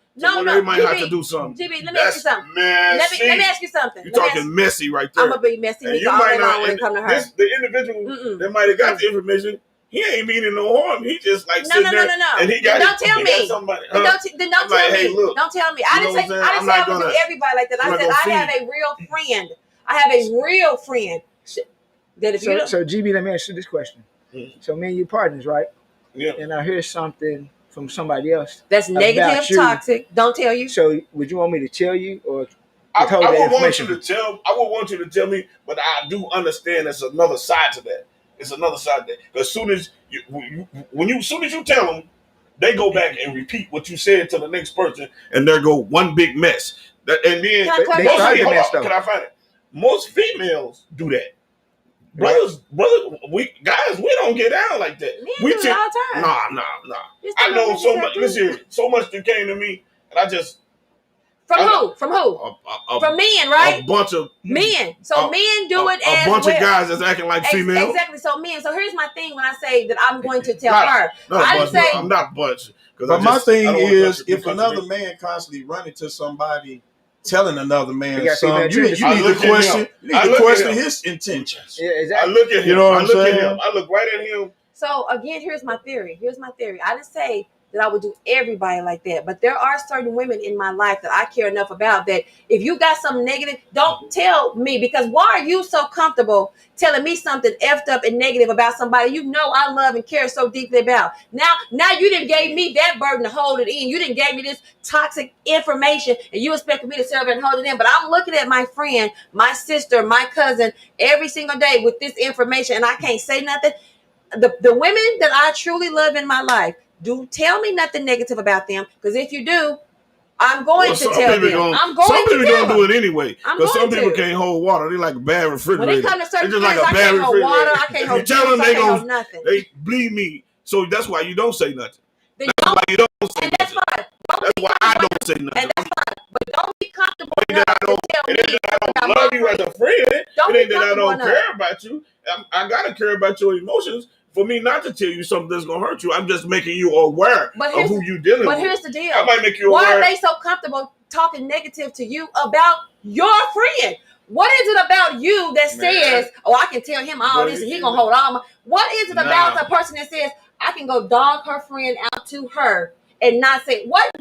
They might have to do something. GB, let me ask you something. Let me ask you something. You're talking messy right there. I'm gonna be messy all day long when it come to her. The individual that might have got the information, he ain't meaning no harm. He just like sitting there. And he got don't tell me. Then don't tell me. Don't tell me. I didn't say I would do everybody like that. I said I have a real friend. I have a real friend. That if you so GB, let me ask you this question. So me and you partners, right? Yeah. And I hear something from somebody else that's negative, toxic. Don't tell you. So would you want me to tell you or I would want you to tell? I would want you to tell me, but I do understand there's another side to that. It's another side to that. Because as soon as you tell them, they go back and repeat what you said to the next person, and there go one big mess. And then can I find it? Most females do that. Brothers, we don't get down like that. We do it all the time. Nah. I know so much. Listen, so much that came to me, and I just. From who? From men, right? A bunch of men. So men do it as a bunch of guys that's acting like females. Exactly. So men. So here's my thing when I say that I'm going to tell her. I'm not bunch. But my thing is, if another man constantly running to somebody, telling another man something, you need to question his intentions. Yeah, exactly. I look at him. You know what I'm saying? I look right at him. So again, here's my theory. I didn't say that I would do everybody like that, but there are certain women in my life that I care enough about that if you got something negative, don't tell me, because why are you so comfortable telling me something effed up and negative about somebody you know I love and care so deeply about? Now you didn't gave me that burden to hold it in. You didn't gave me this toxic information and you expected me to sit over and hold it in. But I'm looking at my friend, my sister, my cousin every single day with this information and I can't say nothing. The women that I truly love in my life, do tell me nothing negative about them, because if you do, I'm going to tell them. Some people gonna do it anyway. Because some people can't hold water. They like a bad refrigerator. When they come to certain things, I can't hold water. I can't hold juice. I can't hold nothing. They bleed me. So that's why you don't say nothing. That's why you don't say nothing. That's fine. That's why I don't say nothing. And that's fine. But don't be comfortable enough to tell me. It ain't that I don't love you as a friend. It ain't that I don't care about you. I gotta care about your emotions for me not to tell you something that's gonna hurt you. I'm just making you aware of who you dealing with. But here's the deal. I might make you aware. Why are they so comfortable talking negative to you about your friend? What is it about you that says, "Oh, I can tell him all this and he gonna hold on"? What is it about the person that says, "I can go dog her friend out to her"? And not say what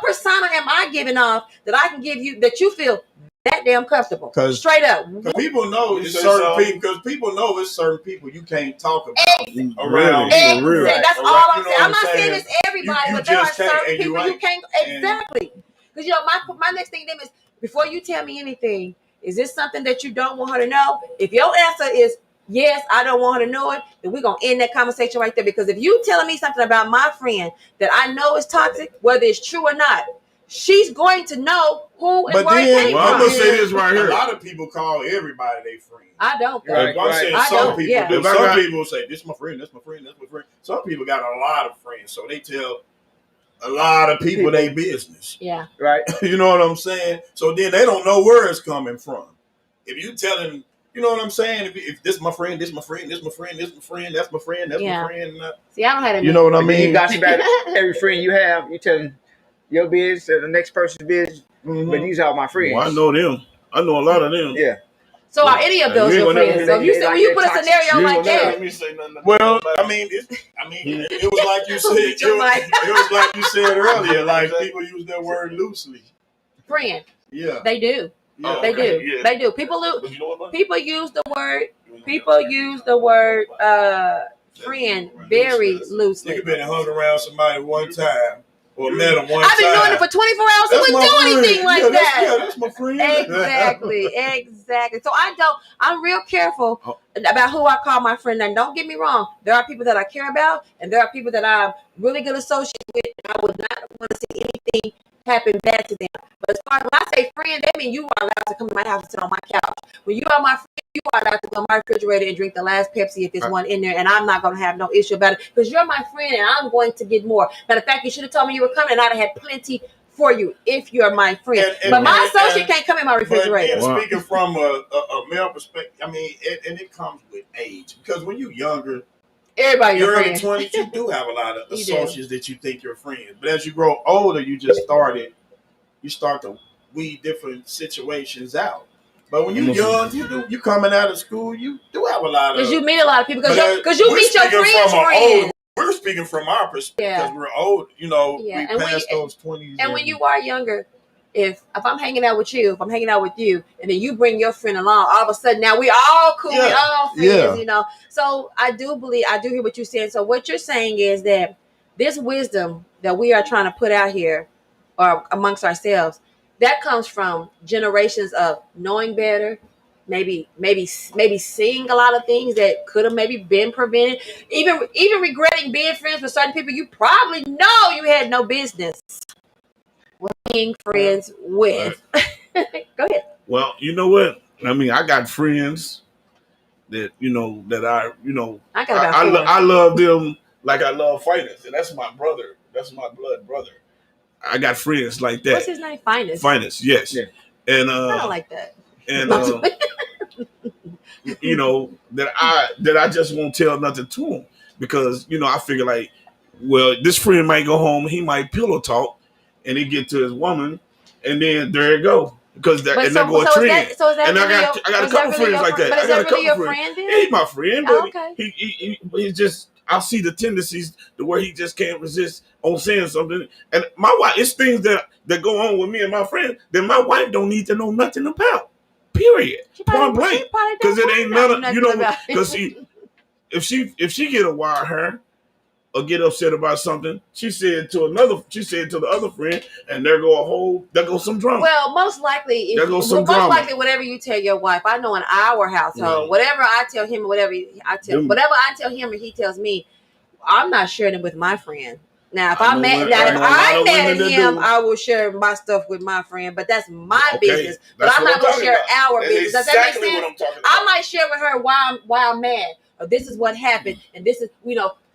persona am I giving off that I can give you that you feel that damn comfortable? Straight up, because people know it's certain people. Because people know it's certain people you can't talk about around. Exactly. That's all I'm saying. I'm not saying it's everybody, but there are certain people you can't. Exactly. Because my next thing to them is, before you tell me anything, is this something that you don't want her to know? If your answer is yes, I don't want her to know it, then we're going to end that conversation right there. Because if you telling me something about my friend that I know is toxic, whether it's true or not, she's going to know who and where it came from. I'm going to say this right here. A lot of people call everybody their friend. I don't. I'm saying some people do. Some people say, this is my friend, that's my friend, that's my friend. Some people got a lot of friends, so they tell a lot of people their business. Yeah. Right. You know what I'm saying? So then they don't know where it's coming from. If you telling... You know what I'm saying? If this is my friend, this is my friend, this is my friend, this is my friend, that's my friend, that's my friend. See, I don't have that. You know what I mean? You got about every friend you have. You telling your business or the next person's business. Mm-hmm. But these are my friends. Well, I know them. I know a lot of them. Yeah. So are any of those your friends? So you said when you put a scenario like that. Well, I mean, it was like you said. It was like you said earlier. Like people use that word loosely. Friend. Yeah. They do. Yeah. They do. Yeah. They do. People use the word. People use the word friend very loosely. You've been hung around somebody one time or met them one time. I've been doing it for 24 hours. I wouldn't do anything like that. That's my friend. Exactly. So I'm real careful about who I call my friend. And don't get me wrong. There are people that I care about, and there are people that I'm really good associates with. And I would not want to see anything happen bad to them. But as far as when I say friend, that means you are allowed to come to my house and sit on my couch. When you are my friend, you are allowed to go to my refrigerator and drink the last Pepsi if there's one in there, and I'm not going to have no issue about it because you're my friend and I'm going to get more. Matter of fact, you should have told me you were coming and I'd have had plenty for you if you're my friend. But my associate can't come in my refrigerator. But speaking from a male perspective, I mean, and it comes with age because when you're younger, everybody your early 20s, you do have a lot of associates that you think you're friends. But as you grow older, you start to weed different situations out. But when you're young, you coming out of school, you do have a lot of... Because you meet a lot of people. Because you meet your friends' friends. We're speaking from our perspective because we're old. You know, we passed those 20s. And when you are younger, if I'm hanging out with you, and then you bring your friend along, all of a sudden now we all cool, we all friends, you know. So I do hear what you're saying. So what you're saying is that this wisdom that we are trying to put out here or amongst ourselves, that comes from generations of knowing better, maybe seeing a lot of things that could have maybe been prevented, even regretting being friends with certain people you probably know you had no business being friends with. Go ahead. Well, you know what? I mean, I got friends that I love them like I love Finance, and that's my brother. That's my blood brother. I got friends like that. What's his name? Finance. Finance, yes. Yeah. And I don't like that. And you know that I just won't tell nothing to him because I figure like, well, this friend might go home, he might pillow talk, and he get to his woman, and then there you go. Because that go a trend. And I got a couple friends like that. But is that really your friend? He's my friend, but okay. He just, I'll see the tendencies to where he just can't resist on saying something. And my wife, it's things that go on with me and my friend that my wife don't need to know nothing about. Period. Point blank. Because it ain't none. Because if she get a wild hair or get upset about something, she said to the other friend, and there go some drama. Well, most likely, whatever you tell your wife, I know in our household, whatever I tell him, whatever I tell him, or he tells me, I'm not sharing it with my friend. Now, if I'm mad at him, I will share my stuff with my friend, but that's my business. But I'm not going to share our business. Does that make sense? I might share with her why I'm mad, or this is what happened, and this is,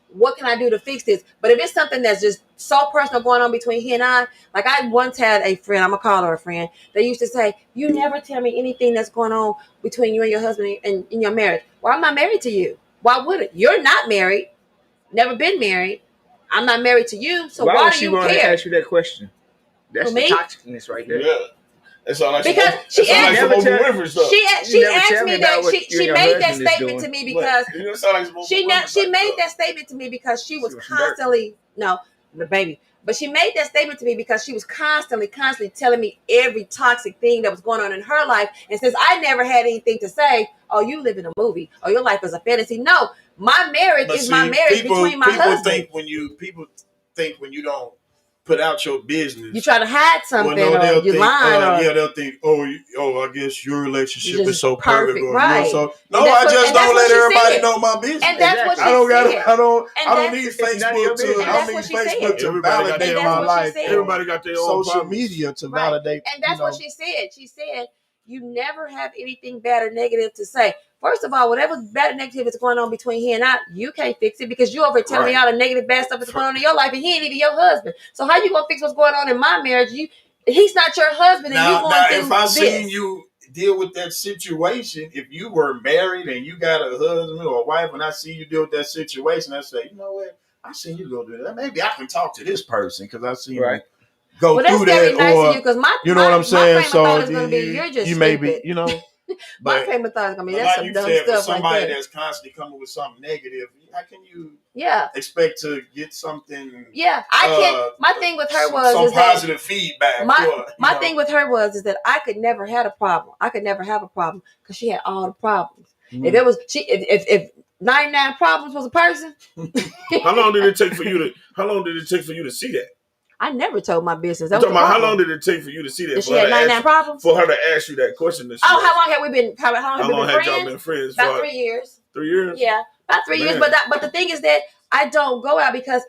what can I do to fix this? But if it's something that's just so personal going on between he and I, like I once had a friend, I'm going to call her a friend, they used to say, you never tell me anything that's going on between you and your husband and in your marriage. Well, I'm not married to you. Why would it? You're not married, never been married. I'm not married to you, so Why why would do she you want to care? ask you that question? That's Who, the me? toxicness right there. Yeah. That sounds like Because some Oprah Winfrey stuff. she never asked tell me me about that what you she and your made that husband is statement doing. to me because But it sound like some Oprah Winfrey she type made stuff. that statement to me because she was was some dirt. constantly the baby. But she made that statement to me because she was constantly telling me every toxic thing that was going on in her life. And since I never had anything to say, oh, you live in a movie, or your life is a fantasy. No, my marriage is my marriage between my husband. People think when you don't put out your business, You try to hide something, well, no, or you lying, or they'll think, I guess your relationship just is so perfect, or right? you're so. And No, I just that's don't what let she everybody said. know my business. And that's what she I don't got. said. I don't And need it's none of your Facebook business. to. And I that's don't what need she Facebook said. to Everybody got validate their my own- life. said. Everybody got their own social problems. media to Right. validate. And that's what she said. She said, you never have anything bad or negative to say. First of all, whatever bad or negative is going on between he and I, you can't fix it because you over telling me all the negative bad stuff that's going on in your life, and he ain't even your husband. So how you gonna fix what's going on in my marriage? He's not your husband, and you going through if I this. seen you deal with that situation, if you were married and you got a husband or a wife, and I see you deal with that situation, I say, you know what? I seen you go do that. Maybe I can talk to this person because I seen you go Well, through that's very that. nice Or of you because you know what I'm saying. My frame of thought is going to be you, you're just you stupid. may be, My but frame of thought is going to be like that's some you dumb said, for stuff like somebody that. that's constantly coming with something negative, how can you Yeah. expect to get something? Yeah, I can't. My thing with her was some is positive that feedback. my thing with her was is that I could never had a problem. I could never have a problem because she had all the problems. Mhm. If it was if 99 problems was a person, How long did it take for you to see that? I never told my business. That I'm was talking the about problem. how long did it take for you to see that? That she had 99 problems? For her to ask you that question. How long have we been? How long have we been friends? Y'all been friends? About 3 years. 3 years? Yeah, about 3 years. But the thing is that I don't go out because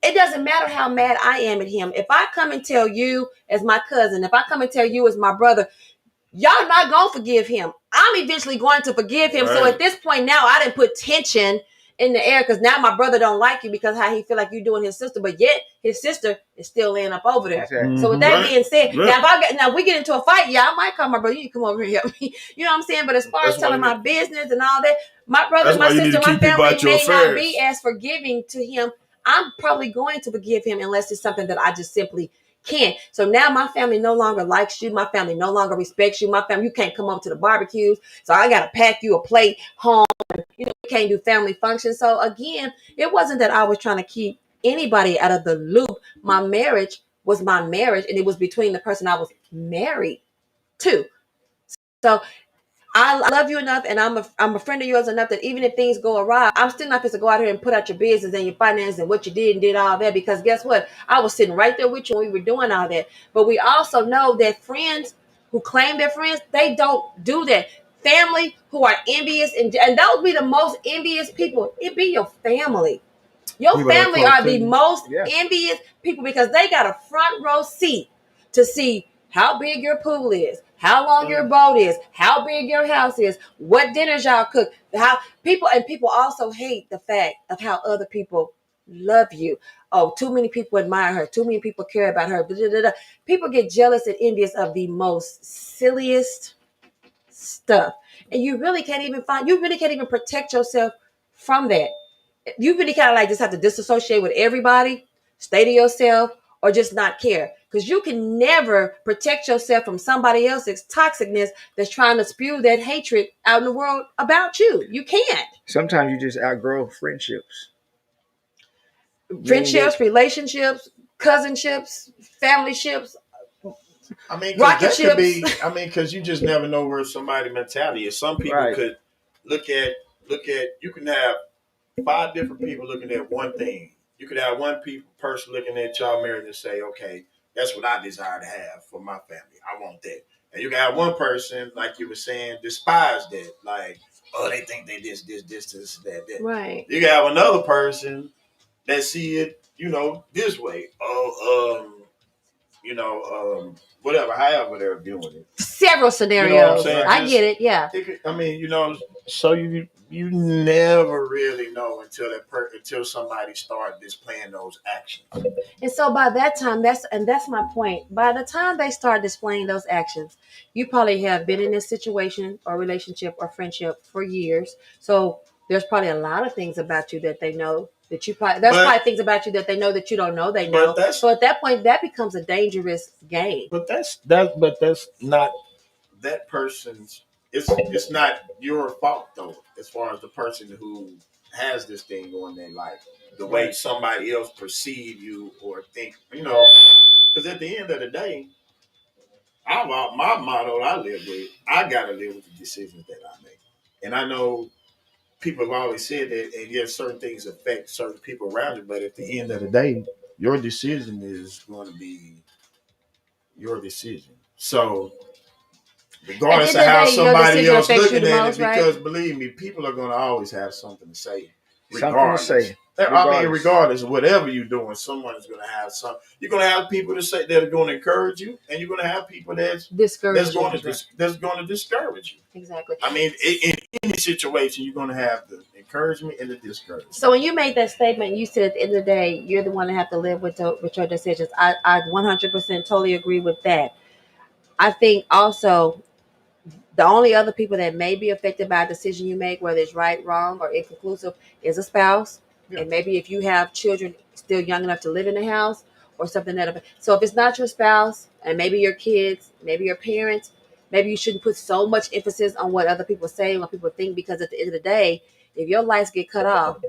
it doesn't matter how mad I am at him. If I come and tell you as my cousin, if I come and tell you as my brother, y'all not gonna forgive him. I'm eventually going to forgive him. Right. So at this point now, I didn't put tension in the air because now my brother don't like you because how he feel like you doing his sister, but yet his sister is still laying up over there. Mm-hmm. So with that being said, now we get into a fight, yeah, I might call my brother. You need to come over here and help me. You know what I'm saying? But as far as telling my business and all that, my brother, my sister, my family may not be as forgiving to him. I'm probably going to forgive him unless it's something that I just simply can't. So now my family no longer likes you. My family no longer respects you. My family, you can't come up to the barbecues. So I got to pack you a plate home. You can't do family functions. So again, it wasn't that I was trying to keep anybody out of the loop. My marriage was my marriage, and it was between the person I was married to. So I love you enough, and I'm a friend of yours enough that even if things go awry, I'm still not going to go out here and put out your business and your finances and what you did and did all that, because guess what? I was sitting right there with you when we were doing all that. But we also know that friends who claim they're friends, they don't do that. Family who are envious, and those be the most envious people. It be your family. Your family are the most envious people because they got a front row seat to see how big your pool is, how long your boat is, how big your house is, what dinners y'all cook. How people also hate the fact of how other people love you. Oh, too many people admire her. Too many people care about her. People get jealous and envious of the most silliest stuff. And you really can't even protect yourself from that. You really kind of like just have to disassociate with everybody, stay to yourself, or just not care. Because you can never protect yourself from somebody else's toxicness that's trying to spew that hatred out in the world about you. You can't. Sometimes you just outgrow friendships. Friendships, relationships, cousinships, familyships. I mean, that could be. I mean, because you just never know where somebody's mentality is. Some people could look at. You can have 5 different people looking at one thing. You could have one person looking at y'all married and say, "Okay, that's what I desire to have for my family. I want that." And you can have one person, like you were saying, despise that. Like, oh, they think they this, that. Right. You can have another person that see it, this way. Whatever, however they're viewing it. Several scenarios. You know what I'm saying? I get it. Yeah. So you never really know until somebody starts displaying those actions. And so by that time, that's my point. By the time they start displaying those actions, you probably have been in this situation or relationship or friendship for years. So There's probably a lot of things about you that they know that you probably. There's But- probably things about you that they know that you don't know. They But know. that's So at that point, that becomes a dangerous game. but that's not that person's. It's not your fault though, as far as the person who has this thing on their life, the way somebody else perceive you or think, because at the end of the day, my motto I live with, I gotta live with the decisions that I make, and I know people have always said that, and yes, certain things affect certain people around you, but at the end of the day, your decision is going to be your decision. So, regardless of how somebody else looking at it, because believe me, people are going to always have something to say. Regardless. Regardless of whatever you're doing, someone is going to have some. You're going to have people to say that are going to encourage you, and you're going to have people that's going to discourage you. Exactly. I mean, in any situation, you're going to have the encouragement and the discouragement. So when you made that statement, you said at the end of the day, you're the one that have to live with your decisions. I 100% totally agree with that. I think also the only other people that may be affected by a decision you make, whether it's right, wrong, or inconclusive, is a spouse. Yeah. And maybe if you have children still young enough to live in the house or something that. So if it's not your spouse and maybe your kids, maybe your parents, maybe you shouldn't put so much emphasis on what other people say, what people think, because at the end of the day, if your lights get cut off,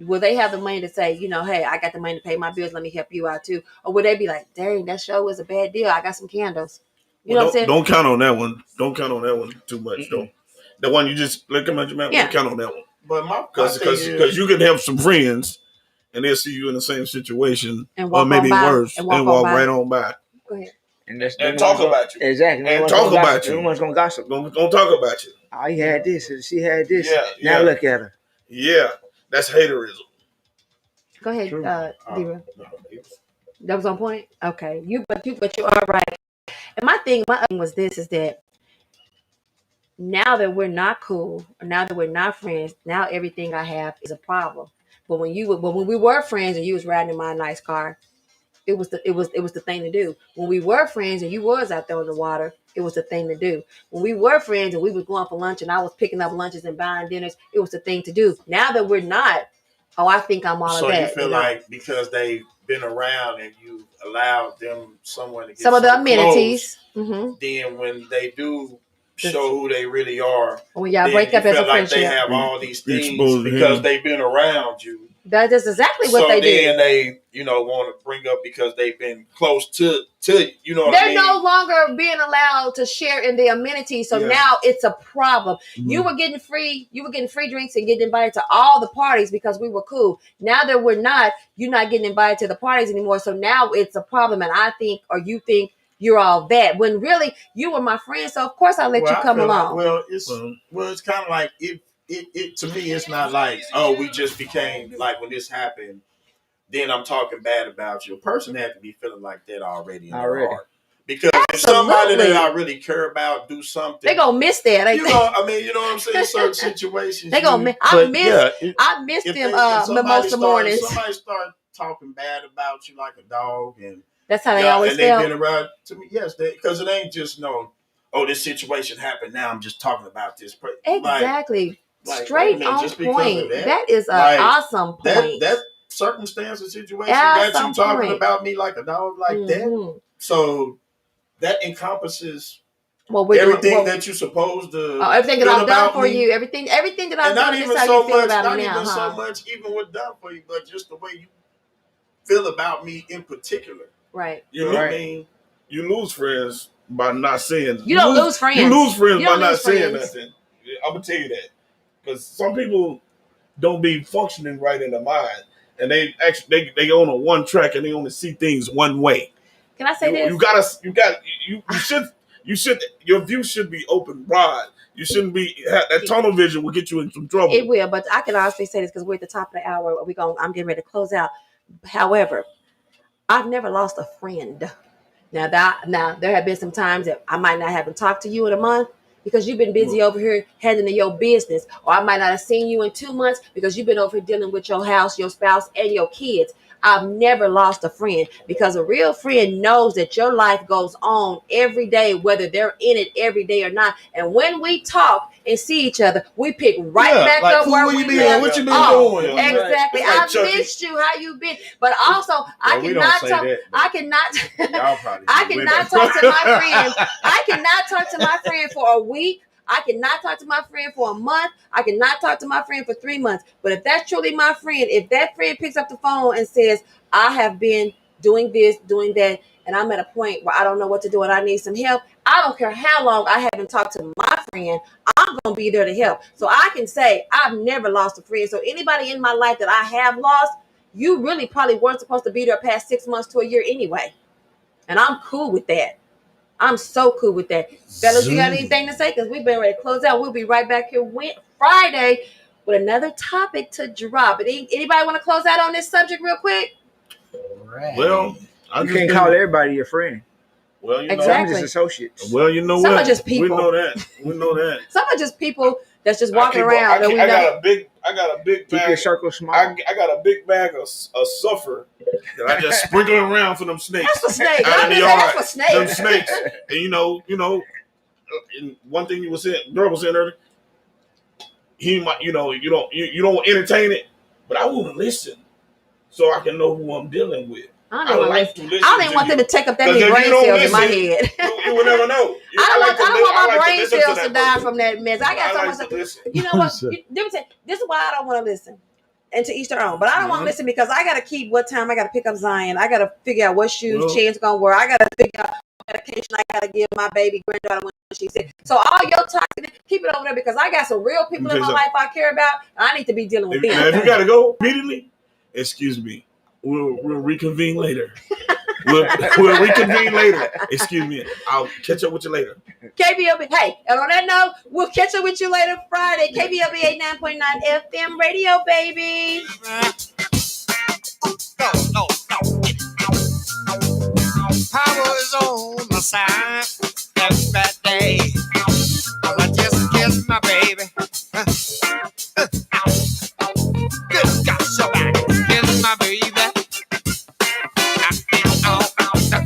will they have the money to say, hey, I got the money to pay my bills, let me help you out too? Or would they be like, dang, that show was a bad deal, I got some candles? You know what I'm saying? Don't count on that one. Don't count on that one too much, though. The one you just look at, don't count on that one. But my because you can have some friends and they'll see you in the same situation, or maybe worse, and walk right on by. Go ahead. And talk about you. Exactly. And talk about you. Everyone's gonna gossip. Gonna talk about you. Oh, he had this, and she had this. Yeah. Now look at her. Yeah, that's haterism. Go ahead, Dira. That was on point. Okay, but you are right. And my thing was this: is that now that we're not cool, or now that we're not friends, now everything I have is a problem. But when we were friends and you was riding in my nice car, it was the thing to do. When we were friends and you was out there on the water, it was the thing to do. When we were friends and we was going for lunch and I was picking up lunches and buying dinners, it was the thing to do. Now that we're not, I think I'm all of that. So you feel like because they've been around and you allowed them someone to get some of the amenities, then when they do show who they really are, when y'all break up as a friendship, they have all these things because they've been around you. That is exactly what they do. So then they, want to bring up because they've been close to you. They're no longer being allowed to share in the amenities. So now it's a problem. Mm-hmm. You were getting free drinks and getting invited to all the parties because we were cool. Now that we're not, you're not getting invited to the parties anymore. So now it's a problem. And I think, or you think, you're all that when really you were my friend. So of course I let you come along. It's kind of like it to me. It's not like, oh, we just became like when this happened. Then I'm talking bad about you. A person had to be feeling like that already in their heart. Because if somebody that I really care about do something, they gonna miss that. You know what I'm saying? Certain situations, they gonna miss. I missed them mimosa mornings. Somebody start talking bad about you like a dog, and that's how they always feel. And they've been around to me, yes, because it ain't just this situation happened. Now I'm just talking about this. Exactly, straight on point. That is an awesome point. That circumstance or situation that you talking about me like a dog like that. So that encompasses everything that you're supposed to. Everything that I've done for you, everything that I've done. This is how you feel about me now, so much, even what's done for you, but just the way you feel about me in particular. Right. You know what I mean? You lose friends by not saying. You don't lose friends. You lose friends by not saying nothing. I'm gonna tell you that because some people don't be functioning right in their mind, and they on a one track and they only see things one way. Can I say this? You should. Your view should be open, broad. You shouldn't be that tunnel vision will get you in some trouble. It will, but I can honestly say this because we're at the top of the hour. I'm getting ready to close out. However, I've never lost a friend. Now there have been some times that I might not have talked to you in a month because you've been busy over here handling your business, or I might not have seen you in 2 months because you've been over here dealing with your house, your spouse, and your kids. I've never lost a friend, because a real friend knows that your life goes on every day, whether they're in it every day or not. And when we talk and see each other, we pick right back like, up where we left what you been off. doing? Exactly. It's like I Chucky. missed you. How you been? But also, I we don't cannot say talk. that, I cannot. Y'all probably I say cannot with talk us. to my friend. I cannot talk to my friend for a week. I cannot talk to my friend for a month. I cannot talk to my friend for 3 months. But if that's truly my friend, if that friend picks up the phone and says, I have been doing this, doing that, and I'm at a point where I don't know what to do and I need some help, I don't care how long I haven't talked to my friend, I'm going to be there to help. So I can say I've never lost a friend. So anybody in my life that I have lost, you really probably weren't supposed to be there past 6 months to a year anyway. And I'm cool with that. I'm so cool with that. Fellas, you got anything to say? Because we've been ready to close out. We'll be right back here Friday with another topic to drop. Anybody want to close out on this subject real quick? Right. Well, you can't call everybody your friend. Well, you know, Exactly. Some are just associates. Well, you know Some what? are just people. We know that. We know that. Some are just people that's just walking around. I got a big bag. Keep your circle small. I got a big bag of sulfur that I just sprinkle around for them snakes. That's for snakes. Out in the yard. That's for snakes. Them snakes. And you know, and one thing you was saying, Dora was saying earlier, he might, you don't entertain it, but I will listen so I can know who I'm dealing with. I don't even want them to take up that many brain cells in my head. You will never know. I don't want my brain cells to die from that mess. I got so much. You know what? This is why I don't want to listen. And to each their own. But I don't want to listen because I got to keep what time I got to pick up Zion. I got to figure out what shoes Chen's going to wear. I got to figure out what medication I got to give my baby granddaughter when she's sick. So all your time, keep it over there because I got some real people in my life I care about. And I need to be dealing with them. If you got to go immediately, excuse me. We'll reconvene later. We'll reconvene later. Excuse me. I'll catch up with you later. KBOB. Hey, and on that note, we'll catch up with you later Friday. KBOB 89.9 FM radio, baby. Power is on my side.